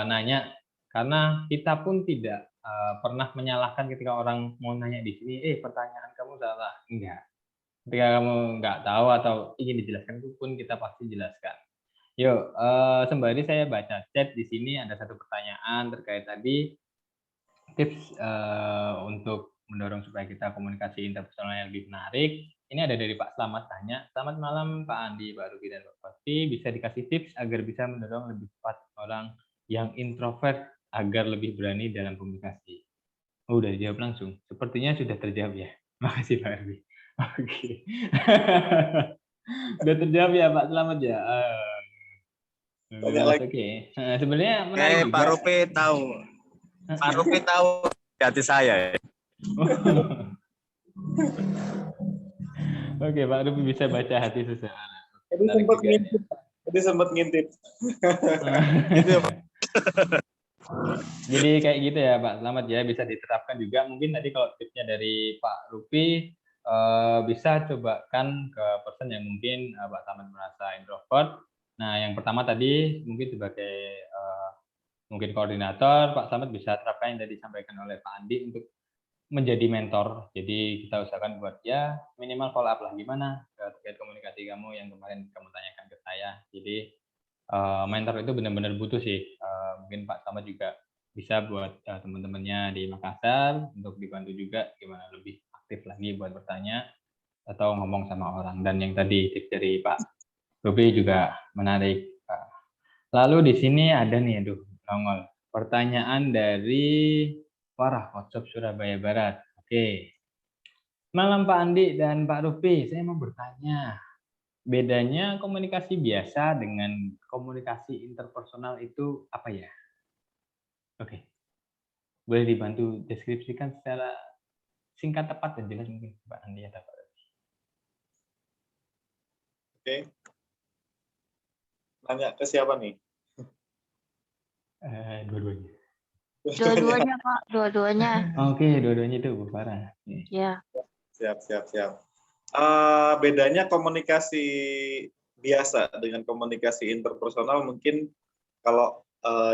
nanya, karena kita pun tidak pernah menyalahkan ketika orang mau nanya di sini, pertanyaan kamu salah. Enggak. Ketika kamu nggak tahu atau ingin dijelaskan itu pun kita pasti jelaskan. Yuk, sembari saya baca chat di sini ada satu pertanyaan terkait tadi tips untuk mendorong supaya kita komunikasi interpersonal yang lebih menarik. Ini ada dari Pak Slamet tanya, selamat malam Pak Andi, Pak Ruki, dan Pak Pasti. Bisa dikasih tips agar bisa mendorong lebih cepat orang yang introvert agar lebih berani dalam komunikasi? Oh, udah dijawab langsung. Sepertinya sudah terjawab ya. Makasih Pak Ruki. Oke. Udah terjawab ya Pak Slamet ya. Banyak lagi. Oke. Sebenarnya menarik juga. Pak Rupi tahu. Pak Rupi tahu hati saya. Oke, Pak Rupi bisa baca hati seseorang. Tadi sempat ngintip. Jadi kayak gitu ya Pak Selamat ya, bisa diterapkan juga. Mungkin tadi kalau tipsnya dari Pak Rupi bisa cobakan ke person yang mungkin Pak Selamat merasa introvert. Nah, yang pertama tadi mungkin sebagai mungkin koordinator, Pak Selamat bisa terapkan yang tadi disampaikan oleh Pak Andi untuk menjadi mentor. Jadi kita usahakan buat ya minimal follow up lah gimana terkait komunikasi kamu yang kemarin kamu tanyakan ke saya. Jadi mentor itu benar-benar butuh sih. Mungkin Pak Selamat juga bisa buat teman-temannya di Makassar untuk dibantu juga gimana lebih aktif lagi buat bertanya atau ngomong sama orang. Dan yang tadi tips dari Pak Ruby juga menarik. Lalu di sini ada nih, nongol pertanyaan dari Farah WhatsApp Surabaya Barat. Oke. Malam Pak Andi dan Pak Rupi, saya mau bertanya. Bedanya komunikasi biasa dengan komunikasi interpersonal itu apa ya? Oke. Boleh dibantu deskripsikan secara singkat, tepat, dan jelas mungkin Pak Andi atau Pak Rupi. Oke. Nanya ke siapa nih? Dua-duanya. Dua-duanya Pak, dua-duanya. Oke, dua-duanya itu Bu Farah. Ya. Siap. Bedanya komunikasi biasa dengan komunikasi interpersonal mungkin kalau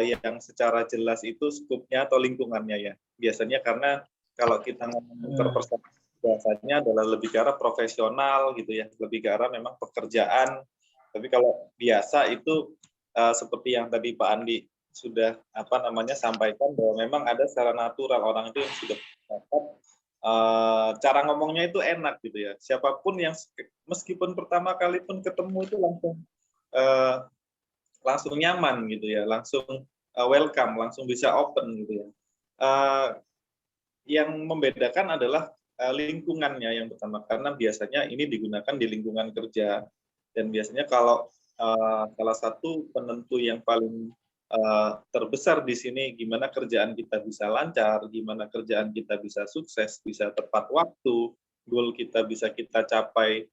yang secara jelas itu skupnya atau lingkungannya ya. Biasanya karena kalau kita ngomong interpersonal biasanya adalah lebih ke arah profesional gitu ya, lebih ke arah memang pekerjaan. Tapi kalau biasa itu seperti yang tadi Pak Andi sudah sampaikan bahwa memang ada secara natural orang itu yang sudah dapat cara ngomongnya itu enak gitu ya. Siapapun yang meskipun pertama kali pun ketemu itu langsung nyaman gitu ya, langsung welcome, langsung bisa open gitu ya. Yang membedakan adalah lingkungannya yang pertama, karena biasanya ini digunakan di lingkungan kerja dan biasanya kalau salah satu penentu yang paling terbesar di sini gimana kerjaan kita bisa lancar, gimana kerjaan kita bisa sukses, bisa tepat waktu, goal kita bisa kita capai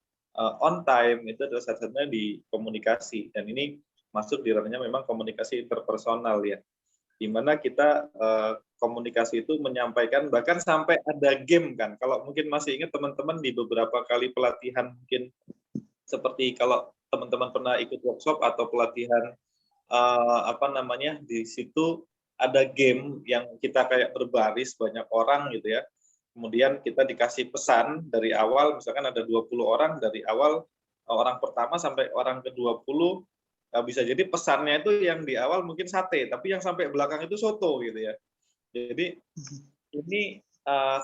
on time, itu adalah salah satunya di komunikasi. Dan ini masuk di ranahnya memang komunikasi interpersonal ya, di mana kita komunikasi itu menyampaikan bahkan sampai ada game kan. Kalau mungkin masih ingat teman-teman di beberapa kali pelatihan mungkin seperti kalau teman-teman pernah ikut workshop atau pelatihan di situ ada game yang kita kayak berbaris banyak orang gitu ya. Kemudian kita dikasih pesan dari awal, misalkan ada 20 orang dari awal orang pertama sampai orang ke-20, bisa jadi pesannya itu yang di awal mungkin sate, tapi yang sampai belakang itu soto gitu ya. Jadi ini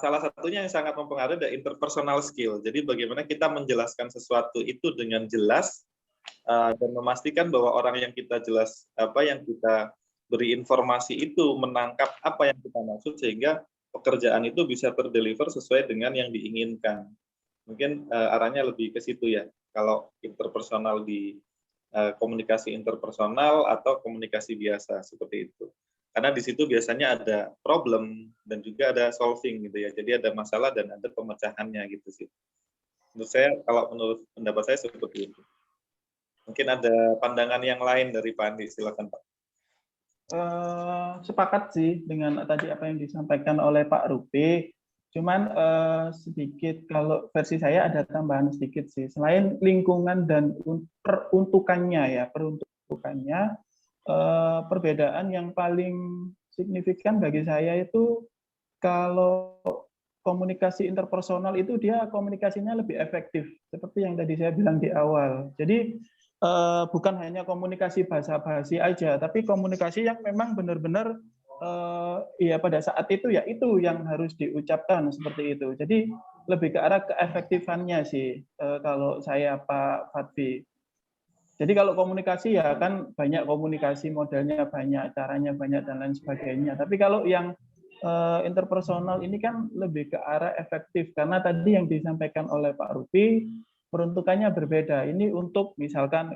salah satunya yang sangat mempengaruhi adalah interpersonal skill. Jadi bagaimana kita menjelaskan sesuatu itu dengan jelas dan memastikan bahwa orang yang kita yang kita beri informasi itu menangkap apa yang kita maksud sehingga pekerjaan itu bisa terdeliver sesuai dengan yang diinginkan. Mungkin arahnya lebih ke situ ya. Kalau interpersonal di komunikasi interpersonal atau komunikasi biasa seperti itu. Karena di situ biasanya ada problem dan juga ada solving gitu ya. Jadi ada masalah dan ada pemecahannya gitu sih. Menurut pendapat saya seperti itu. Mungkin ada pandangan yang lain dari Pak Andi, silakan Pak. Sepakat sih dengan tadi apa yang disampaikan oleh Pak Rupi. Cuman sedikit kalau versi saya ada tambahan sedikit sih. Selain lingkungan dan peruntukannya, perbedaan yang paling signifikan bagi saya itu kalau komunikasi interpersonal itu dia komunikasinya lebih efektif, seperti yang tadi saya bilang di awal. Jadi bukan hanya komunikasi basa-basi aja, tapi komunikasi yang memang benar-benar pada saat itu ya itu yang harus diucapkan seperti itu. Jadi lebih ke arah keefektifannya sih kalau saya Pak Fatfi. Jadi kalau komunikasi ya kan banyak komunikasi modelnya banyak, caranya banyak dan lain sebagainya. Tapi kalau yang interpersonal ini kan lebih ke arah efektif karena tadi yang disampaikan oleh Pak Rupi peruntukannya berbeda. Ini untuk misalkan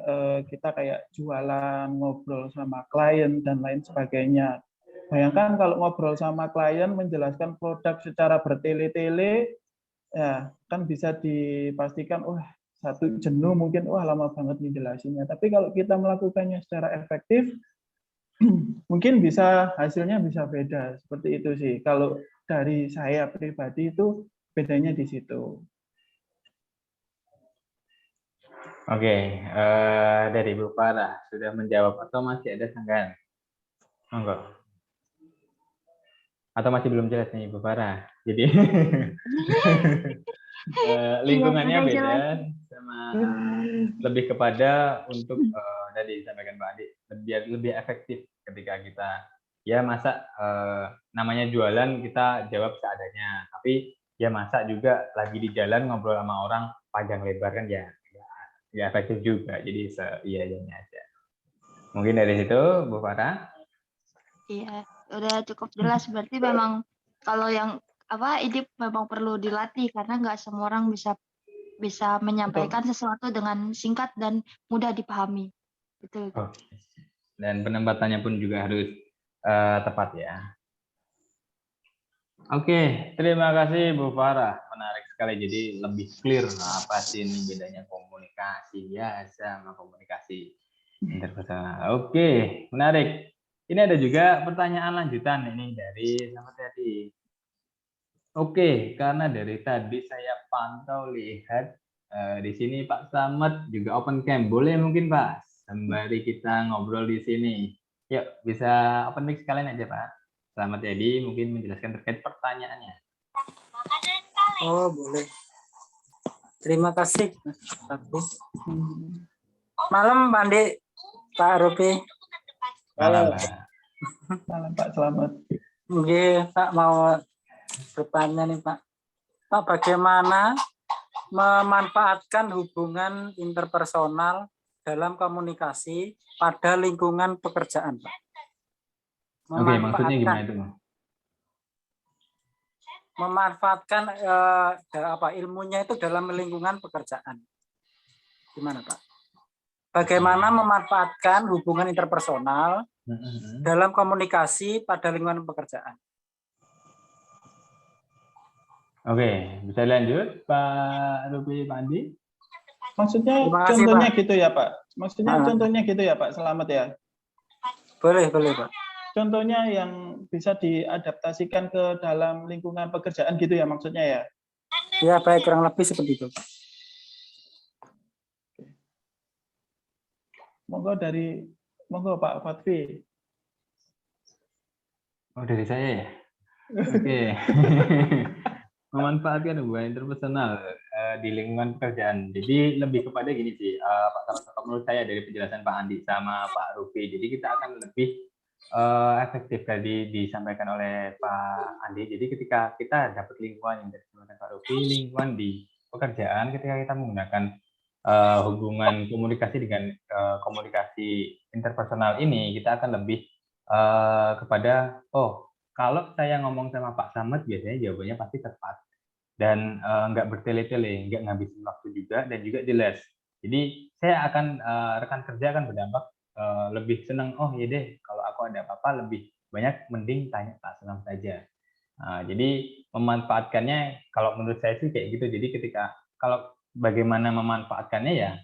kita kayak jualan, ngobrol sama klien dan lain sebagainya. Bayangkan kalau ngobrol sama klien menjelaskan produk secara bertele-tele, ya kan bisa dipastikan, satu jenuh mungkin, lama banget nih jelasinnya. Tapi kalau kita melakukannya secara efektif, mungkin hasilnya bisa beda. Seperti itu sih. Kalau dari saya pribadi itu bedanya di situ. Oke, dari Bu Farah sudah menjawab atau masih ada sanggahan? Monggo. Atau masih belum jelas nih Bu Farah? Jadi lingkungannya beda sama lebih kepada untuk tadi disampaikan Pak Adi lebih efektif ketika kita ya masa namanya jualan kita jawab seadanya, tapi ya masa juga lagi di jalan ngobrol sama orang panjang lebar kan ya efektif juga, jadi iya-iyanya aja. Mungkin dari situ Bu Farah. Iya, udah cukup jelas. Berarti memang kalau yang ini memang perlu dilatih karena nggak semua orang bisa menyampaikan sesuatu dengan singkat dan mudah dipahami. Betul. Dan penempatannya pun juga harus tepat ya. Oke, terima kasih Bu Farah. Menarik sekali. Jadi lebih clear apa sih ini bedanya komunikasi biasa sama komunikasi interpersonal. Oke, menarik. Ini ada juga pertanyaan lanjutan ini dari sama tadi. Oke, karena dari tadi saya pantau lihat di sini Pak Slamet juga open cam. Boleh mungkin Pak, sembari kita ngobrol di sini. Yuk, bisa open mic sekalian aja Pak. Selamat jadi mungkin menjelaskan terkait pertanyaannya. Oh, boleh. Terima kasih, Mas Fatfi. Malam, Pak Andi, Pak Rupi. Malam, Pak. Malam, Pak. Selamat. Oke, Pak mau bertanya nih, Pak. Pak, bagaimana memanfaatkan hubungan interpersonal dalam komunikasi pada lingkungan pekerjaan, Pak? Oke, maksudnya gimana itu? Memanfaatkan ilmunya itu dalam lingkungan pekerjaan. Gimana, Pak? Bagaimana memanfaatkan hubungan interpersonal dalam komunikasi pada lingkungan pekerjaan? Oke, bisa lanjut Pak Rupi, Pak Andi? Maksudnya Terima kasih, contohnya Pak. gitu ya, Pak? Maksudnya Ah. contohnya gitu ya, Pak? Selamat ya. Boleh, Pak. Contohnya yang bisa diadaptasikan ke dalam lingkungan pekerjaan gitu ya maksudnya ya? Ya, baik, kurang lebih seperti itu, Pak. Monggo Pak Fatfi. Oh, dari saya ya? Oke. Memanfaatkan hubungan interpersonal di lingkungan pekerjaan. Jadi lebih kepada gini sih, Pak Tarto, menurut saya dari penjelasan Pak Andi sama Pak Rufi. Jadi kita akan lebih efektif tadi disampaikan oleh Pak Andi. Jadi ketika kita dapat lingkungan yang disampaikan Pak Rufi, lingkungan di pekerjaan, ketika kita menggunakan hubungan komunikasi dengan komunikasi interpersonal ini, kita akan lebih kepada kalau saya ngomong sama Pak Slamet, biasanya jawabannya pasti tepat dan nggak bertele-tele, nggak ngabisin waktu juga, dan juga jelas. Jadi saya akan rekan kerja akan berdampak lebih senang. Oh iya deh, kalau aku ada apa-apa lebih banyak mending tanya Pak Slamet saja. Jadi memanfaatkannya, kalau menurut saya sih kayak gitu. Jadi kalau bagaimana memanfaatkannya ya,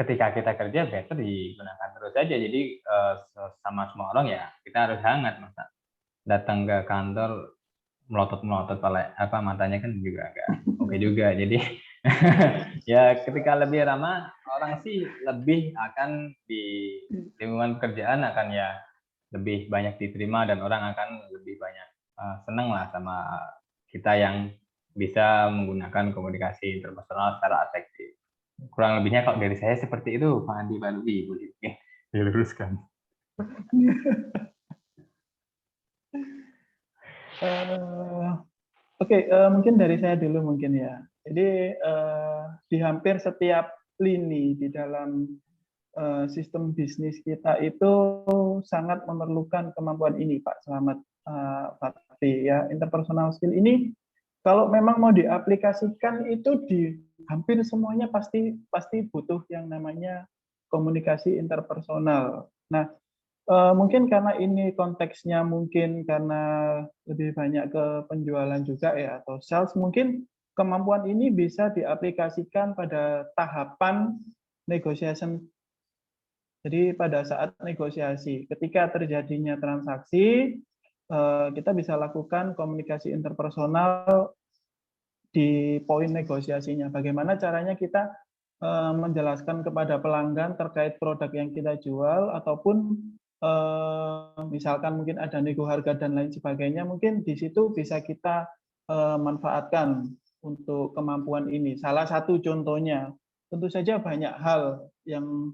ketika kita kerja better digunakan terus saja. Jadi sama semua orang ya kita harus hangat, masa datang ke kantor melotot matanya kan juga agak oke juga. Jadi ya ketika lebih ramah, orang sih lebih akan di lingkungan pekerjaan akan ya lebih banyak diterima dan orang akan lebih banyak senang lah sama kita yang bisa menggunakan komunikasi interpersonal secara efektif. Kurang lebihnya kalau dari saya seperti itu, Pak Andi, Pak Lubi, boleh diluruskan. Oke, mungkin dari saya dulu mungkin ya. Jadi di hampir setiap lini di dalam sistem bisnis kita itu sangat memerlukan kemampuan ini, Pak Slamet, Pak Fatfi, ya. Interpersonal skill ini kalau memang mau diaplikasikan itu di hampir semuanya pasti butuh yang namanya komunikasi interpersonal. Nah, mungkin karena ini konteksnya mungkin karena lebih banyak ke penjualan juga ya, atau sales, mungkin kemampuan ini bisa diaplikasikan pada tahapan negotiation. Jadi pada saat negosiasi, ketika terjadinya transaksi, kita bisa lakukan komunikasi interpersonal di poin negosiasinya. Bagaimana caranya kita menjelaskan kepada pelanggan terkait produk yang kita jual, ataupun misalkan mungkin ada nego harga dan lain sebagainya, mungkin di situ bisa kita manfaatkan untuk kemampuan ini. Salah satu contohnya, tentu saja banyak hal yang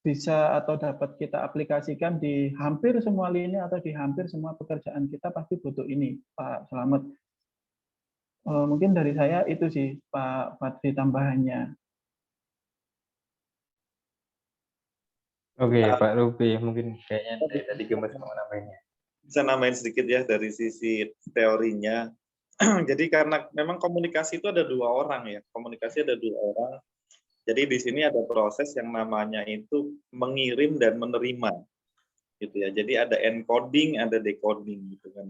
bisa atau dapat kita aplikasikan di hampir semua lini atau di hampir semua pekerjaan kita pasti butuh ini, Pak Slamet. Mungkin dari saya itu sih, Pak Fatfi, tambahannya. Oke, Pak Rufi, mungkin kayaknya dari tadi gemes mau nambahinnya. Bisa nambahin sedikit ya dari sisi teorinya. Jadi karena memang komunikasi itu ada dua orang ya, komunikasi ada dua orang. Jadi di sini ada proses yang namanya itu mengirim dan menerima, gitu ya. Jadi ada encoding, ada decoding, gitu kan.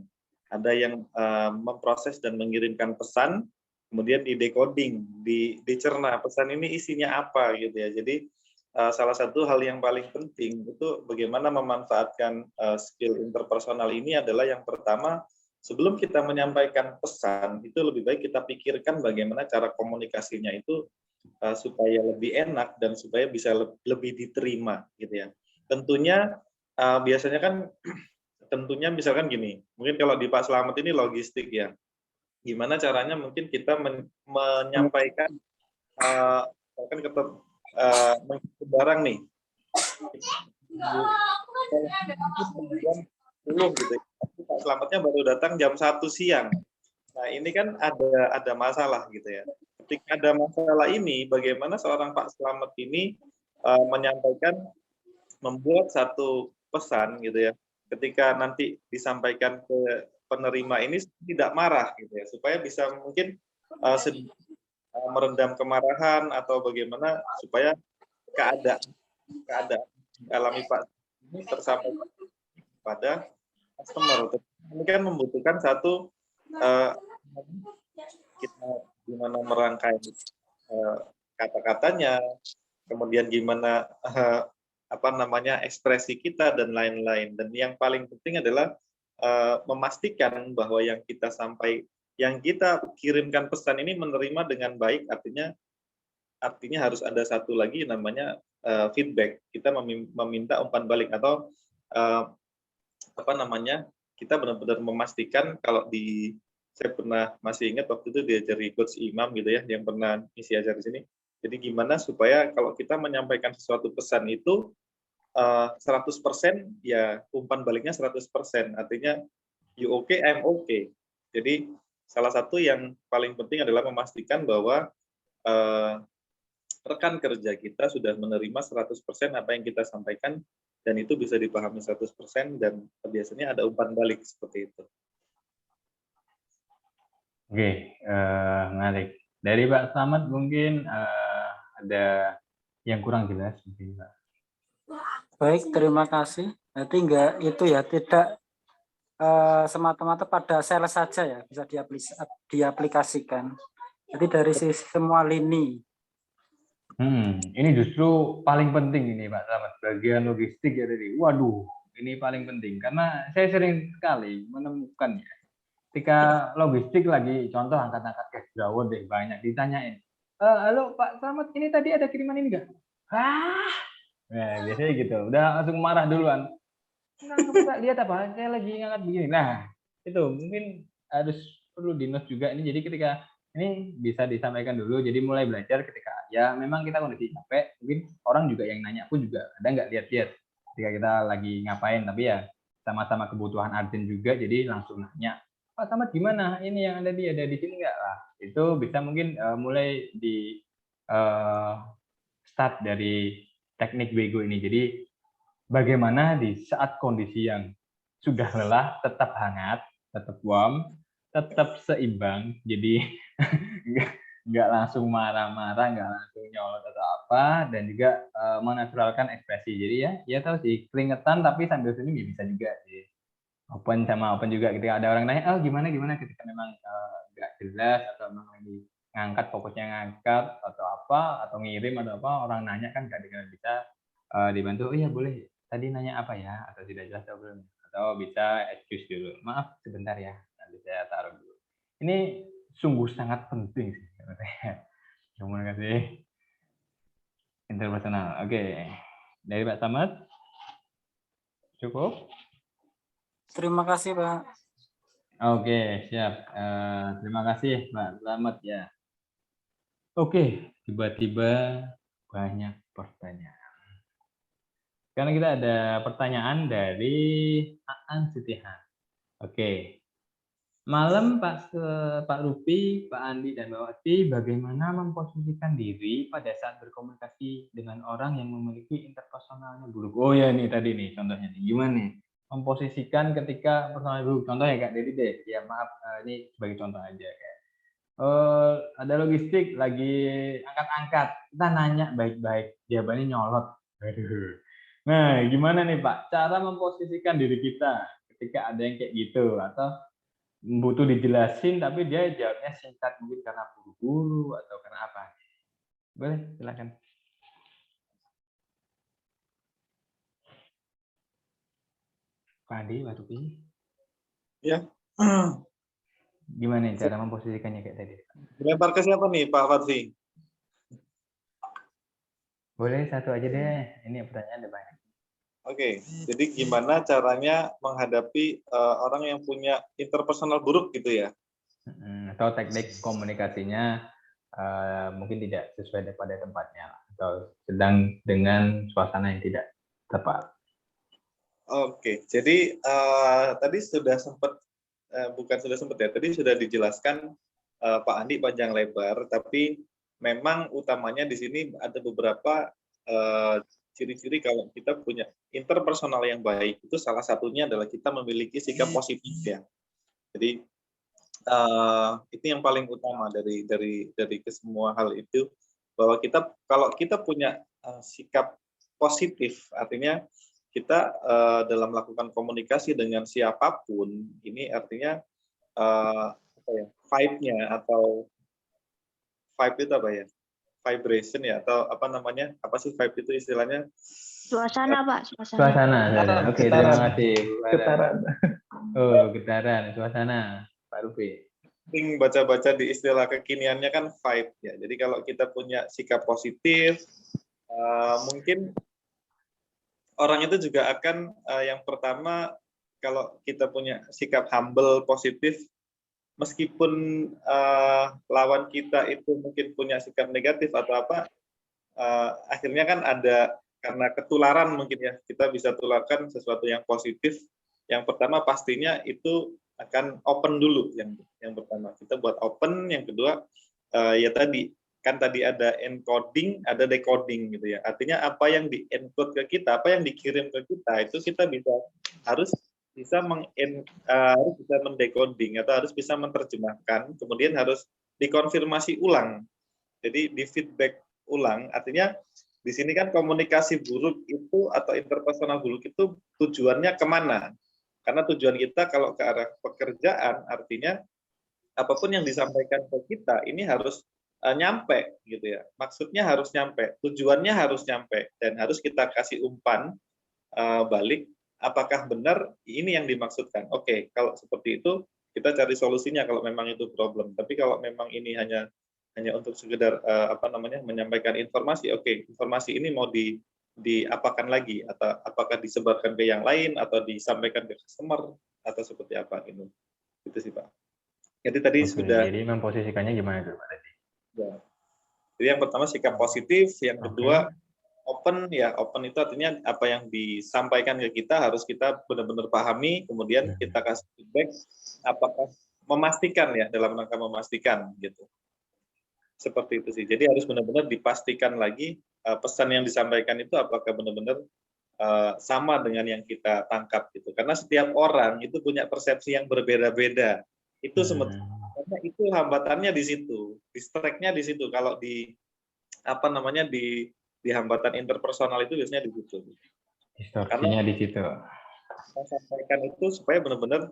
Ada yang memproses dan mengirimkan pesan, kemudian di decoding, dicerna pesan ini isinya apa, gitu ya. Jadi salah satu hal yang paling penting itu bagaimana memanfaatkan skill interpersonal ini adalah yang pertama, sebelum kita menyampaikan pesan itu lebih baik kita pikirkan bagaimana cara komunikasinya itu supaya lebih enak dan supaya bisa lebih diterima, gitu ya. Tentunya biasanya kan tentunya misalkan gini, mungkin kalau di Pak Slamet ini logistik ya, gimana caranya mungkin kita menyampaikan kan barang nih, belum gitu. Pak Slametnya baru datang jam 1 siang. Nah ini kan ada masalah gitu ya. Ketika ada masalah ini, bagaimana seorang Pak Slamet ini menyampaikan, membuat satu pesan gitu ya, ketika nanti disampaikan ke penerima ini tidak marah gitu ya, supaya bisa mungkin merendam kemarahan atau bagaimana supaya keadaan alami Pak ini tersampaikan pada customer. Ini kan membutuhkan satu kita gimana merangkai kata-katanya, kemudian gimana ekspresi kita dan lain-lain. Dan yang paling penting adalah memastikan bahwa yang kita kirimkan pesan ini menerima dengan baik, artinya harus ada satu lagi namanya feedback. Kita meminta umpan balik atau kita benar-benar memastikan kalau saya masih ingat waktu itu diajari Coach Imam gitu ya, yang pernah ngisi ajar di sini. Jadi gimana supaya kalau kita menyampaikan sesuatu pesan itu 100% ya umpan baliknya 100%. Artinya you okay, I'm okay. Jadi salah satu yang paling penting adalah memastikan bahwa rekan kerja kita sudah menerima 100% apa yang kita sampaikan, dan itu bisa dipahami 100%, dan biasanya ada umpan balik seperti itu. Oke, menarik. Dari Pak Slamet mungkin ada yang kurang jelas mungkin, Pak. Baik, terima kasih. Berarti tidak semata-mata pada sales saja ya, bisa diaplikasikan. Jadi dari sisi semua lini. Ini justru paling penting ini Pak Slamet, bagian logistik ya tadi. Waduh, ini paling penting karena saya sering sekali menemukannya. Ketika logistik lagi, contoh angkat-angkat cash drawer deh, banyak ditanyain. Halo Pak Slamet, ini tadi ada kiriman ini enggak? Nah, biasanya gitu, udah langsung marah duluan. Enggak, lihat apa? Saya lagi ngangkat begini. Nah, itu mungkin harus perlu di-note juga ini. Jadi ketika ini bisa disampaikan dulu. Jadi mulai belajar ketika ya memang kita kondisi capek. Mungkin orang juga yang nanya pun juga ada nggak lihat-lihat ketika kita lagi ngapain. Tapi ya sama-sama kebutuhan urgent juga. Jadi langsung nanya, Pak Slamet gimana? Ini yang ada di sini nggak lah? Itu bisa mungkin mulai di start dari teknik Bego ini. Jadi bagaimana di saat kondisi yang sudah lelah tetap hangat, tetap warm, tetap seimbang. Jadi nggak langsung marah-marah, nggak langsung nyolot atau apa, dan juga menaturalkan ekspresi. Jadi ya tahu sih keringetan tapi sambil senyum ya bisa juga sih. Open sama open juga ketika ada orang nanya, gimana ketika memang nggak jelas atau memang lagi ngangkat, fokusnya ngangkat atau apa, atau ngirim atau apa, orang nanya kan nggak bisa dibantu. Oh iya boleh, tadi nanya apa ya, atau tidak jelas atau belum, atau bisa excuse dulu, maaf sebentar ya, nanti saya taruh dulu. Ini sungguh sangat penting sih komunikasi interpersonal. Oke, dari Pak Slamet cukup. Terima kasih, Pak. Oke, siap. Terima kasih, Pak Slamet ya. Oke, tiba-tiba banyak pertanyaan. Sekarang kita ada pertanyaan dari Aan Sitihan. Oke. Malam Pak Rupi, Pak Andi, dan Mbak Wati, bagaimana memposisikan diri pada saat berkomunikasi dengan orang yang memiliki interpersonalnya buruk? Oh ya, nih tadi nih contohnya nih. Gimana nih? Memposisikan ketika personal buruk. Contohnya Kak Dedi deh. Ya maaf, ini sebagai contoh aja kayak. Ada logistik lagi angkat-angkat. Kita nanya baik-baik, jawabannya nyolot. Aduh. Nah, gimana nih Pak? Cara memposisikan diri kita ketika ada yang kayak gitu, atau butuh dijelasin tapi dia jawabnya singkat, mungkin karena buru-buru atau karena apa? Boleh, silakan. Pak Andi, Pak Rupi. Ya. Gimana nih cara memposisikannya kayak tadi? Dilempar ke siapa nih, Pak Fatri? Boleh satu aja deh. Ini pertanyaan ada banyak. Oke, jadi gimana caranya menghadapi orang yang punya interpersonal buruk gitu ya? Atau teknik komunikasinya mungkin tidak sesuai pada tempatnya, atau sedang dengan suasana yang tidak tepat. Oke, jadi tadi sudah sempat, tadi sudah dijelaskan Pak Andi panjang lebar, tapi memang utamanya di sini ada beberapa ciri-ciri kalau kita punya interpersonal yang baik. Itu salah satunya adalah kita memiliki sikap positif ya. Jadi itu yang paling utama dari semua hal itu, bahwa kalau kita punya sikap positif, artinya kita dalam melakukan komunikasi dengan siapapun, ini artinya vibe-nya atau vibe itu apa ya? vibration ya, atau apa namanya, apa sih vibe itu istilahnya? Suasana, Pak, suasana. Suasana. Oke, terima Getaran. kasih. Getaran. Oh, getaran, suasana, Pak Rufi. Sering baca-baca di istilah kekiniannya kan vibe ya. Jadi kalau kita punya sikap positif, mungkin orang itu juga akan yang pertama, kalau kita punya sikap humble, positif, meskipun lawan kita itu mungkin punya sikap negatif atau apa, akhirnya kan ada, karena ketularan mungkin ya, kita bisa tularkan sesuatu yang positif. Yang pertama pastinya itu akan open dulu, yang pertama kita buat open, yang kedua ya tadi kan tadi ada encoding, ada decoding gitu ya. Artinya apa yang di-encode ke kita, apa yang dikirim ke kita, itu kita harus bisa mendecoding atau harus bisa menerjemahkan, kemudian harus dikonfirmasi ulang. Jadi di feedback ulang, artinya di sini kan komunikasi buruk itu atau interpersonal buruk itu tujuannya kemana? Karena tujuan kita kalau ke arah pekerjaan, artinya apapun yang disampaikan ke kita ini harus nyampe gitu ya. Maksudnya harus nyampe, tujuannya harus nyampe, dan harus kita kasih umpan balik. Apakah benar ini yang dimaksudkan? Oke, kalau seperti itu kita cari solusinya kalau memang itu problem. Tapi kalau memang ini hanya untuk sekedar menyampaikan informasi, oke, informasi ini mau diapakan lagi, atau apakah disebarkan ke yang lain atau disampaikan ke customer atau seperti apa gitu. Itu sih Pak. Jadi tadi sudah. Jadi memposisikannya gimana tuh Pak tadi? Ya. Jadi yang pertama sikap positif, yang kedua open ya. Open itu artinya apa yang disampaikan ke kita harus kita benar-benar pahami, kemudian kita kasih feedback, apakah memastikan ya, dalam rangka memastikan gitu. Seperti itu sih. Jadi harus benar-benar dipastikan lagi pesan yang disampaikan itu apakah benar-benar sama dengan yang kita tangkap gitu. Karena setiap orang itu punya persepsi yang berbeda-beda. Itu karena itu hambatannya di situ, distract-nya di situ. Kalau di di hambatan interpersonal itu biasanya di situ. Distorsinya di situ. Saya sampaikan itu supaya benar-benar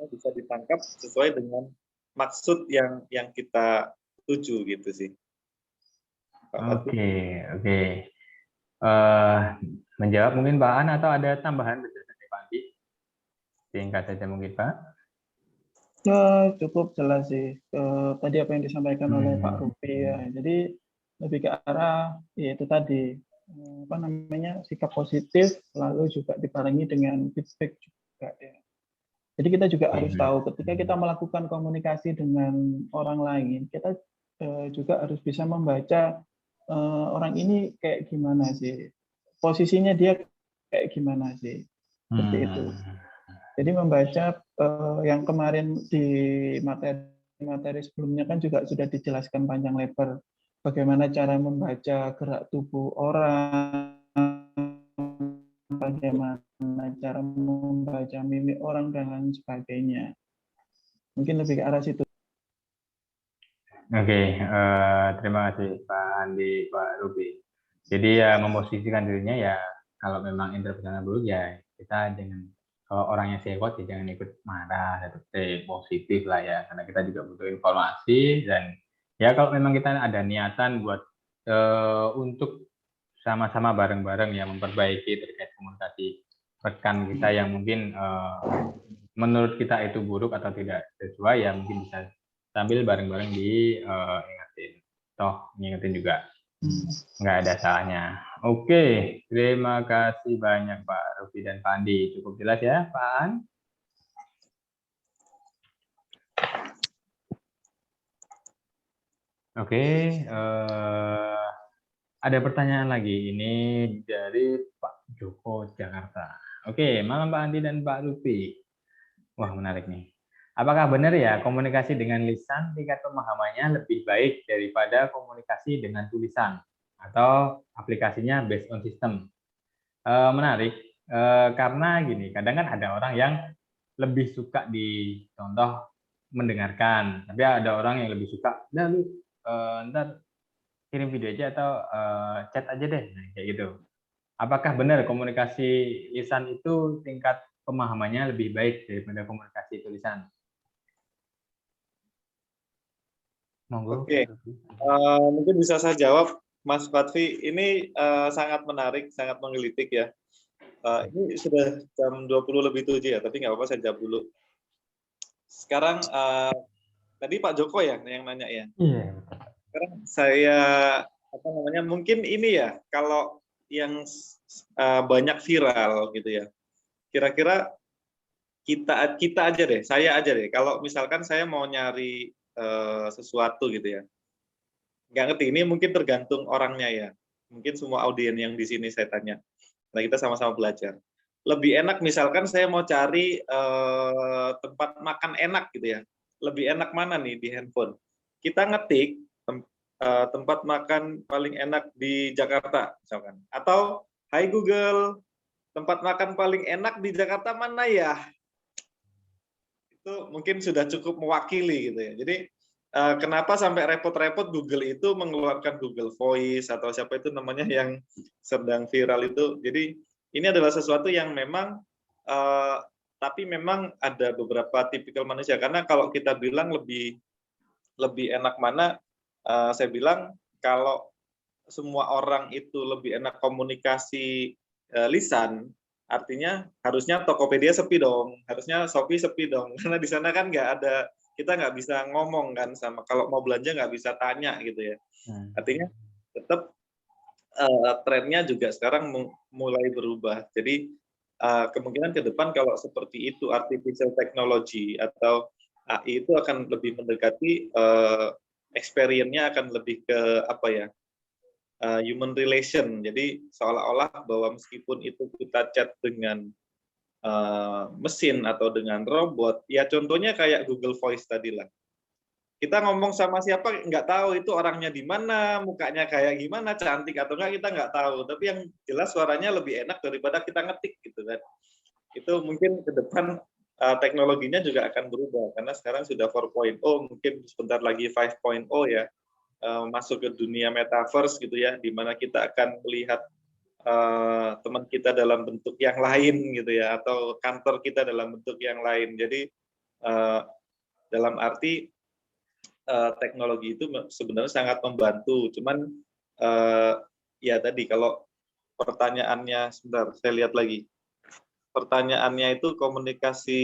bisa ditangkap sesuai dengan maksud yang kita tuju gitu sih. Oke. Menjawab mungkin Pak An atau ada tambahan dari Pak Andi? Singkat saja mungkin Pak. Cukup jelas sih tadi apa yang disampaikan oleh Pak Rupi ya. Jadi lebih ke arah ya itu tadi sikap positif, lalu juga dibarengi dengan feedback juga ya. Jadi kita juga harus tahu ketika kita melakukan komunikasi dengan orang lain, kita juga harus bisa membaca orang ini kayak gimana sih, posisinya dia kayak gimana sih, seperti itu. Jadi membaca yang kemarin di materi sebelumnya kan juga sudah dijelaskan panjang lebar bagaimana cara membaca gerak tubuh orang, bagaimana cara membaca mimik orang dan lain sebagainya. Mungkin lebih ke arah situ. Oke, terima kasih Pak Andi, Pak Ruby. Jadi ya memposisikan dirinya ya kalau memang interpersonal buruk ya kita jangan, kalau orangnya sewot ya jangan ikut marah, tetap positif lah ya, karena kita juga butuh informasi. Dan ya kalau memang kita ada niatan buat untuk sama-sama bareng-bareng ya memperbaiki terkait komunikasi rekan kita yang mungkin menurut kita itu buruk atau tidak sesuai, ya mungkin bisa sambil bareng-bareng diingetin. Toh ngingetin juga nggak ada salahnya. Oke, terima kasih banyak Pak Rufi dan Pak Andi. Cukup jelas ya Pak An? Oke, ada pertanyaan lagi. Ini dari Pak Joko Jakarta. Oke, malam Pak Andi dan Pak Rufi. Wah, menarik nih. Apakah benar ya komunikasi dengan lisan tingkat pemahamannya lebih baik daripada komunikasi dengan tulisan? Atau aplikasinya based on system? Menarik, karena gini, kadang kan ada orang yang lebih suka dicontoh mendengarkan, tapi ada orang yang lebih suka, nah lu ntar kirim video aja atau chat aja deh, nah, kayak gitu. Apakah benar komunikasi lisan itu tingkat pemahamannya lebih baik daripada komunikasi tulisan? Monggo. Oke. Mungkin bisa saya jawab, Mas Fatfi. Ini sangat menarik, sangat menggelitik ya. Ini sudah jam 20:07 ya, tapi nggak apa-apa saya jawab dulu. Sekarang tadi Pak Joko ya yang nanya ya. Iya. Sekarang saya mungkin ini ya, kalau yang banyak viral gitu ya. Kira-kira kita aja deh, saya aja deh. Kalau misalkan saya mau nyari sesuatu gitu ya, nggak ngerti. Ini mungkin tergantung orangnya ya. Mungkin semua audien yang di sini saya tanya. Nah, kita sama-sama belajar. Lebih enak misalkan saya mau cari tempat makan enak gitu ya. Lebih enak mana nih di handphone? Kita ngetik tempat makan paling enak di Jakarta misalkan. Atau, hai Google, tempat makan paling enak di Jakarta mana ya? Itu mungkin sudah cukup mewakili gitu ya. Jadi kenapa sampai repot-repot Google itu mengeluarkan Google Voice atau siapa itu namanya yang sedang viral itu. Jadi ini adalah sesuatu yang memang tapi memang ada beberapa tipikal manusia, karena kalau kita bilang lebih enak mana, saya bilang kalau semua orang itu lebih enak komunikasi lisan, artinya harusnya Tokopedia sepi dong, harusnya Shopee sepi dong, karena di sana kan nggak ada, kita nggak bisa ngomong kan, sama kalau mau belanja nggak bisa tanya gitu ya. Artinya tetap trennya juga sekarang mulai berubah. Jadi kemungkinan ke depan kalau seperti itu artificial technology atau AI itu akan lebih mendekati experience-nya akan lebih ke apa ya, human relation. Jadi seolah-olah bahwa meskipun itu kita chat dengan mesin atau dengan robot, ya contohnya kayak Google Voice tadi lah. Kita ngomong sama siapa nggak tahu itu orangnya di mana, mukanya kayak gimana, cantik atau enggak kita nggak tahu. Tapi yang jelas suaranya lebih enak daripada kita ngetik gitu kan. Itu mungkin ke depan teknologinya juga akan berubah karena sekarang sudah 4.0, mungkin sebentar lagi 5.0 ya. Masuk ke dunia metaverse gitu ya, di mana kita akan melihat teman kita dalam bentuk yang lain gitu ya, atau kantor kita dalam bentuk yang lain. Jadi dalam arti teknologi itu sebenarnya sangat membantu. Cuman ya tadi kalau pertanyaannya, sebentar saya lihat lagi. Pertanyaannya itu komunikasi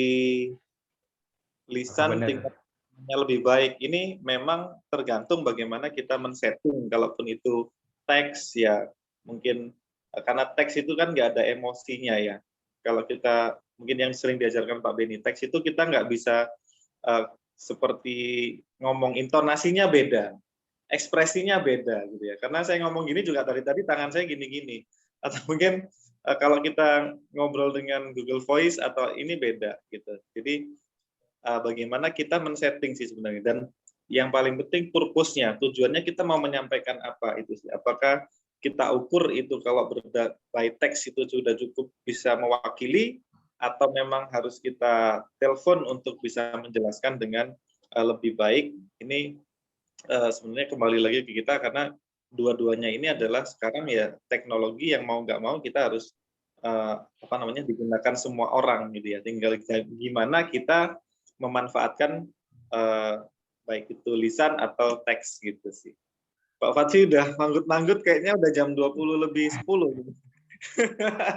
lisan tingkatnya lebih baik. Ini memang tergantung bagaimana kita men-setting. Kalaupun itu teks ya mungkin karena teks itu kan nggak ada emosinya ya. Kalau kita mungkin yang sering diajarkan Pak Beni, teks itu kita nggak bisa seperti ngomong, intonasinya beda, ekspresinya beda gitu ya. Karena saya ngomong gini juga dari tadi tangan saya gini-gini. Atau mungkin kalau kita ngobrol dengan Google Voice atau ini beda gitu. Jadi bagaimana kita men-setting sih sebenarnya, dan yang paling penting purpose-nya, tujuannya kita mau menyampaikan apa itu sih. Apakah kita ukur itu kalau by text itu sudah cukup bisa mewakili, atau memang harus kita telepon untuk bisa menjelaskan dengan lebih baik. Ini sebenarnya kembali lagi ke kita, karena dua-duanya ini adalah sekarang ya teknologi yang mau nggak mau kita harus digunakan semua orang gitu ya. Tinggal gimana kita memanfaatkan baik itu lisan atau teks gitu sih. Pak Fatsi udah manggut-manggut, kayaknya udah jam 20:10 gitu.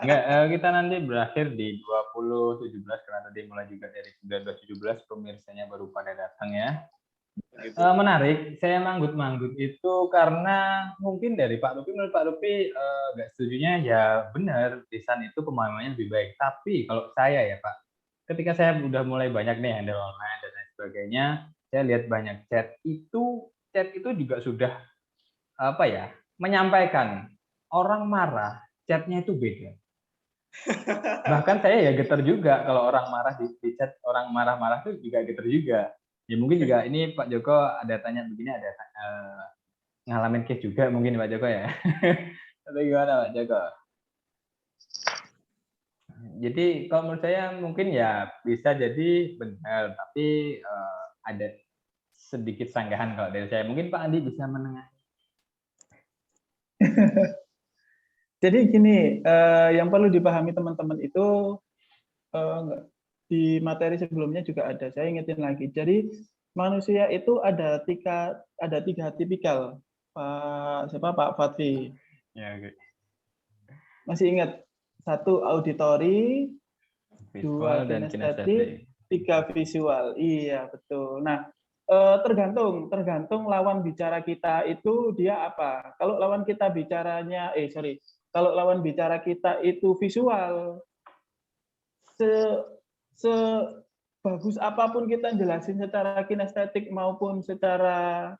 Enggak, kita nanti berakhir di 20:17 karena tadi mulai juga dari 19:17, pemirsanya baru pada datang ya. Gitu. Menarik, saya manggut-manggut itu karena mungkin dari Pak Lupi, menurut Pak Lupi nggak setujunya ya benar, lisan itu pemahamannya lebih baik. Tapi kalau saya ya Pak, ketika saya udah mulai banyak nih handle online dan lain sebagainya, saya lihat banyak chat itu juga sudah apa ya, menyampaikan orang marah, chatnya itu beda. Bahkan saya ya getar juga kalau orang marah di chat, orang marah-marah itu juga getar juga. Ya mungkin juga ini Pak Joko ada tanya begini, ada ngalamin case juga mungkin Pak Joko ya. Atau gimana Pak Joko? Jadi kalau menurut saya mungkin ya bisa jadi benar, tapi ada sedikit sanggahan kalau dari saya. Mungkin Pak Andi bisa menengah. Jadi gini, yang perlu dipahami teman-teman itu di materi sebelumnya juga ada. Saya ingetin lagi. Jadi manusia itu ada tiga tipikal. Pak Fatfi Ya, oke. masih ingat? Satu auditory, Visual dua dan kinestetik, kinestetik. tiga visual. Iya betul. Nah tergantung lawan bicara kita itu dia apa. Kalau lawan kita bicaranya, kalau lawan bicara kita itu visual, sebagus apapun kita jelasin secara kinestetik maupun secara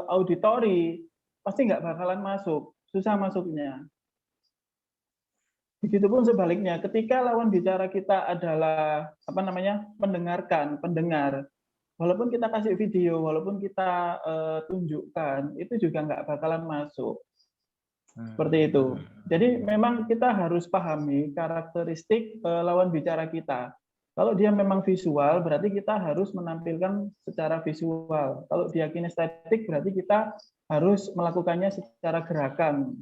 auditori, pasti nggak bakalan masuk, susah masuknya. Begitupun sebaliknya, ketika lawan bicara kita adalah pendengar, walaupun kita kasih video, walaupun kita tunjukkan, itu juga nggak bakalan masuk. Seperti itu. Jadi memang kita harus pahami karakteristik lawan bicara kita. Kalau dia memang visual, berarti kita harus menampilkan secara visual. Kalau dia kinestetik, berarti kita harus melakukannya secara gerakan.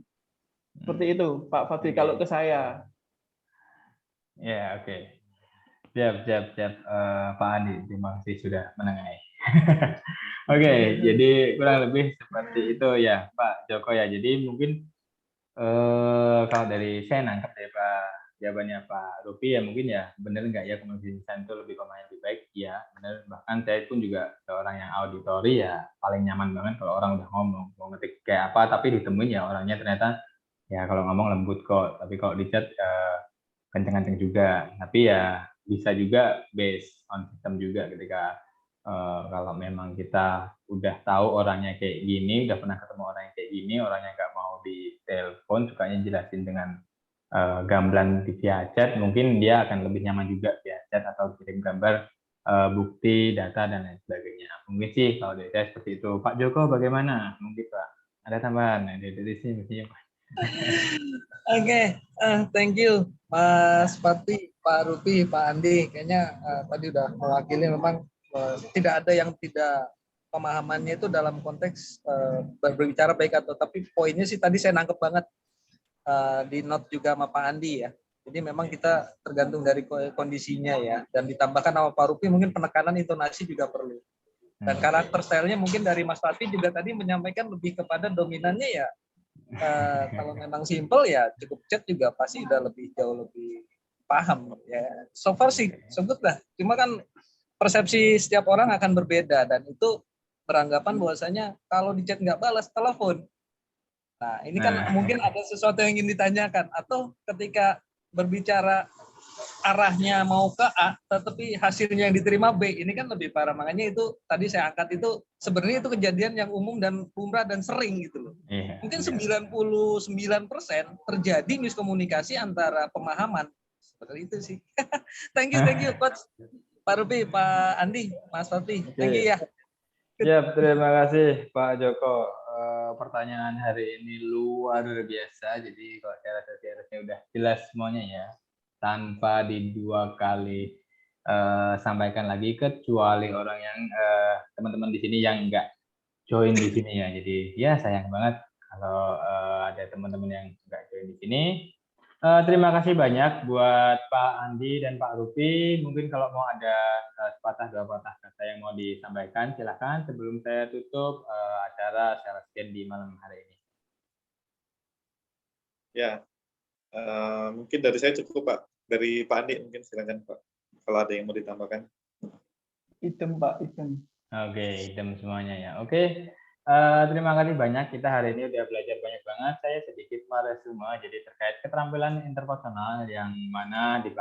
Seperti itu, Pak Fatri, kalau ke saya. Ya, oke. Siap. Pak Andi, terima kasih sudah menengahi. Oke, jadi kurang lebih seperti itu ya, Pak Joko ya. Jadi mungkin kalau dari saya nangkep dari jawabannya Pak Rupi ya, mungkin ya benar nggak ya komunikasi desain itu lebih baik, ya benar. Bahkan saya pun juga seorang yang auditori ya, paling nyaman banget kalau orang udah ngomong, mau ngetik kayak apa tapi ditemuin ya orangnya ternyata ya kalau ngomong lembut kok, tapi kalau di chat kenceng-kenceng juga. Tapi ya bisa juga based on system juga ketika kalau memang kita udah tahu orangnya kayak gini, udah pernah ketemu orang yang kayak gini, orangnya nggak mau di telepon, sukanya jelasin dengan gamblang via chat, mungkin dia akan lebih nyaman juga via chat atau kirim gambar, bukti, data, dan lain sebagainya. Mungkin sih kalau dari saya seperti itu. Pak Joko bagaimana? Mungkin Pak, ada tambahan dari sini mestinya Pak. Oke, thank you Mas Fatih, Pak Rupi, Pak Andi. Kayaknya tadi udah mewakili, memang tidak ada yang tidak pemahamannya itu dalam konteks berbicara baik atau, tapi poinnya sih tadi saya nangkep banget di note juga sama Pak Andi ya. Jadi memang kita tergantung dari kondisinya ya, dan ditambahkan sama Pak Rupi mungkin penekanan intonasi juga perlu. Dan karakter stylenya mungkin dari Mas Fatih juga tadi menyampaikan lebih kepada dominannya ya. Kalau memang simple ya cukup chat juga pasti udah jauh lebih paham ya. So far sih so good lah. Cuma kan persepsi setiap orang akan berbeda, dan itu beranggapan bahwasanya kalau di chat nggak balas, telepon. Nah ini kan mungkin ada sesuatu yang ingin ditanyakan, atau ketika berbicara arahnya mau ke A, tetapi hasilnya yang diterima B, ini kan lebih parah. Makanya itu tadi saya angkat, itu sebenarnya itu kejadian yang umum dan lumrah dan sering gitu loh. Mungkin 99% terjadi miskomunikasi antara pemahaman. Seperti itu sih. Thank you Coach. Pak Rupi, Pak Andi, Mas Fatih. Thank you ya. Ya, terima kasih Pak Joko. Pertanyaan hari ini luar biasa. Jadi kalau saya rasa harusnya udah jelas semuanya ya, tanpa dua kali sampaikan lagi, kecuali orang yang teman-teman di sini yang nggak join di sini ya. Jadi ya sayang banget kalau ada teman-teman yang nggak join di sini. Terima kasih banyak buat Pak Andi dan Pak Rupi. Mungkin kalau mau ada sepatah dua patah kata yang mau disampaikan, silakan sebelum saya tutup acara secara scan di malam hari ini. Ya, mungkin dari saya cukup Pak. Dari Pak Andi mungkin silakan Pak. Kalau ada yang mau ditambahkan. Item Pak, item. Oke, item semuanya ya. Oke. Terima kasih banyak. Kita hari ini udah belajar banyak banget. Saya sedikit meresume jadi terkait keterampilan interpersonal yang mana bisa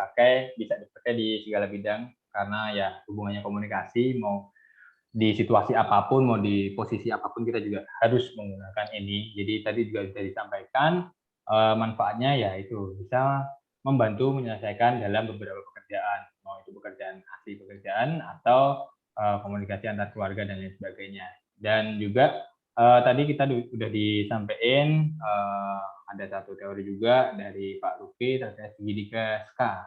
dipakai di segala bidang, karena ya hubungannya komunikasi, mau di situasi apapun, mau di posisi apapun kita juga harus menggunakan ini. Jadi tadi juga sudah disampaikan manfaatnya ya itu bisa membantu menyelesaikan dalam beberapa pekerjaan, mau itu pekerjaan asli pekerjaan atau komunikasi antar keluarga dan lain sebagainya. Dan juga tadi kita sudah disampaikan ada satu teori juga dari Pak Rupi terkait segitiga SKA.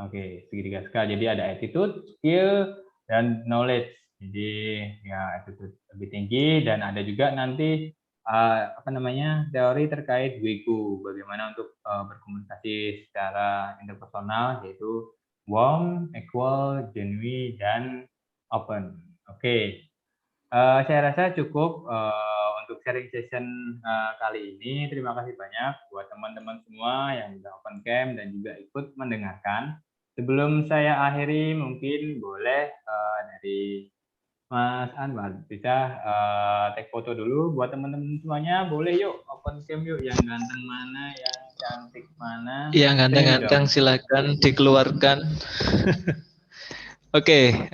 Oke, segitiga SKA. Jadi ada attitude, skill, dan knowledge. Jadi ya attitude lebih tinggi, dan ada juga nanti teori terkait WIGU, bagaimana untuk berkomunikasi secara interpersonal, yaitu warm, equal, genuine, dan open. Oke. Saya rasa cukup untuk sharing session kali ini. Terima kasih banyak buat teman-teman semua yang sudah open cam dan juga ikut mendengarkan. Sebelum saya akhiri, mungkin boleh dari Mas Anwar bisa take foto dulu buat teman-teman semuanya. Boleh yuk open cam yuk, yang ganteng mana, yang cantik mana. Yang ganteng-ganteng silakan dikeluarkan. Oke,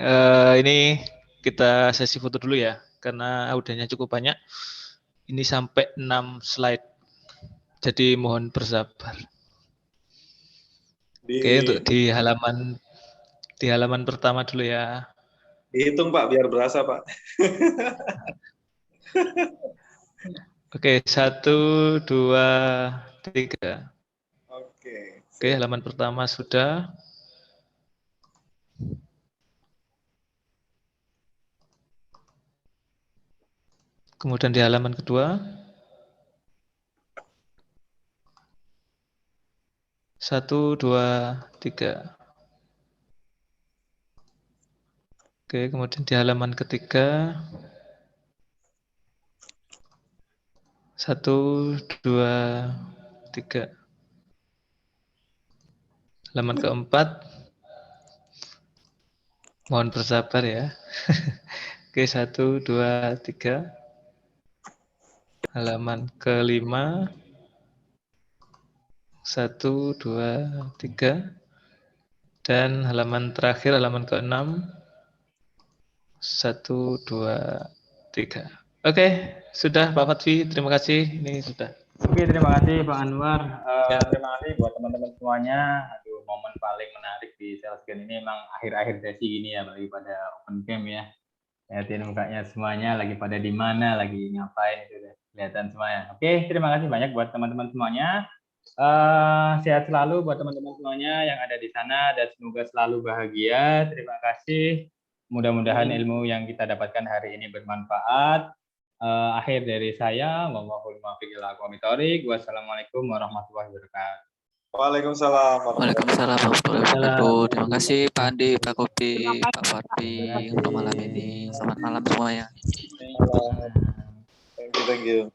ini kita sesi foto dulu ya, karena audionya cukup banyak. Ini sampai 6 slide, jadi mohon bersabar. Oke, untuk di halaman pertama dulu ya. Dihitung Pak, biar berasa Pak. Oke, 1, 2, 3. Oke, halaman pertama sudah. Kemudian di halaman kedua. 1, 2, 3. Oke, kemudian di halaman ketiga. 1, 2, 3. Halaman keempat. Mohon bersabar ya. Oke, 1, 2, 3. Halaman kelima. 1, 2, 3. Dan halaman terakhir, halaman ke-6. 1, 2, 3. Oke, sudah Pak Fatwi. Terima kasih. Ini sudah. Oke, terima kasih Pak Anwar. Terima kasih buat teman-teman semuanya. Aduh, momen paling menarik di Salesgen ini emang akhir-akhir sesi gini ya, apalagi pada open cam ya. Lihatin mukanya semuanya lagi pada di mana, lagi ngapain gitu deh. Kelihatan semuanya. Oke, terima kasih banyak buat teman-teman semuanya. Sehat selalu buat teman-teman semuanya yang ada di sana dan semoga selalu bahagia. Terima kasih. Mudah-mudahan ilmu yang kita dapatkan hari ini bermanfaat. Akhir dari saya, wassalamualaikum warahmatullahi wabarakatuh. Waalaikumsalam. Waalaikumsalam warahmatullahi wabarakatuh. Terima kasih Pak Andi, Pak Kopi, Pak Fatwi untuk malam ini. Selamat malam semuanya. Thank you. Thank you.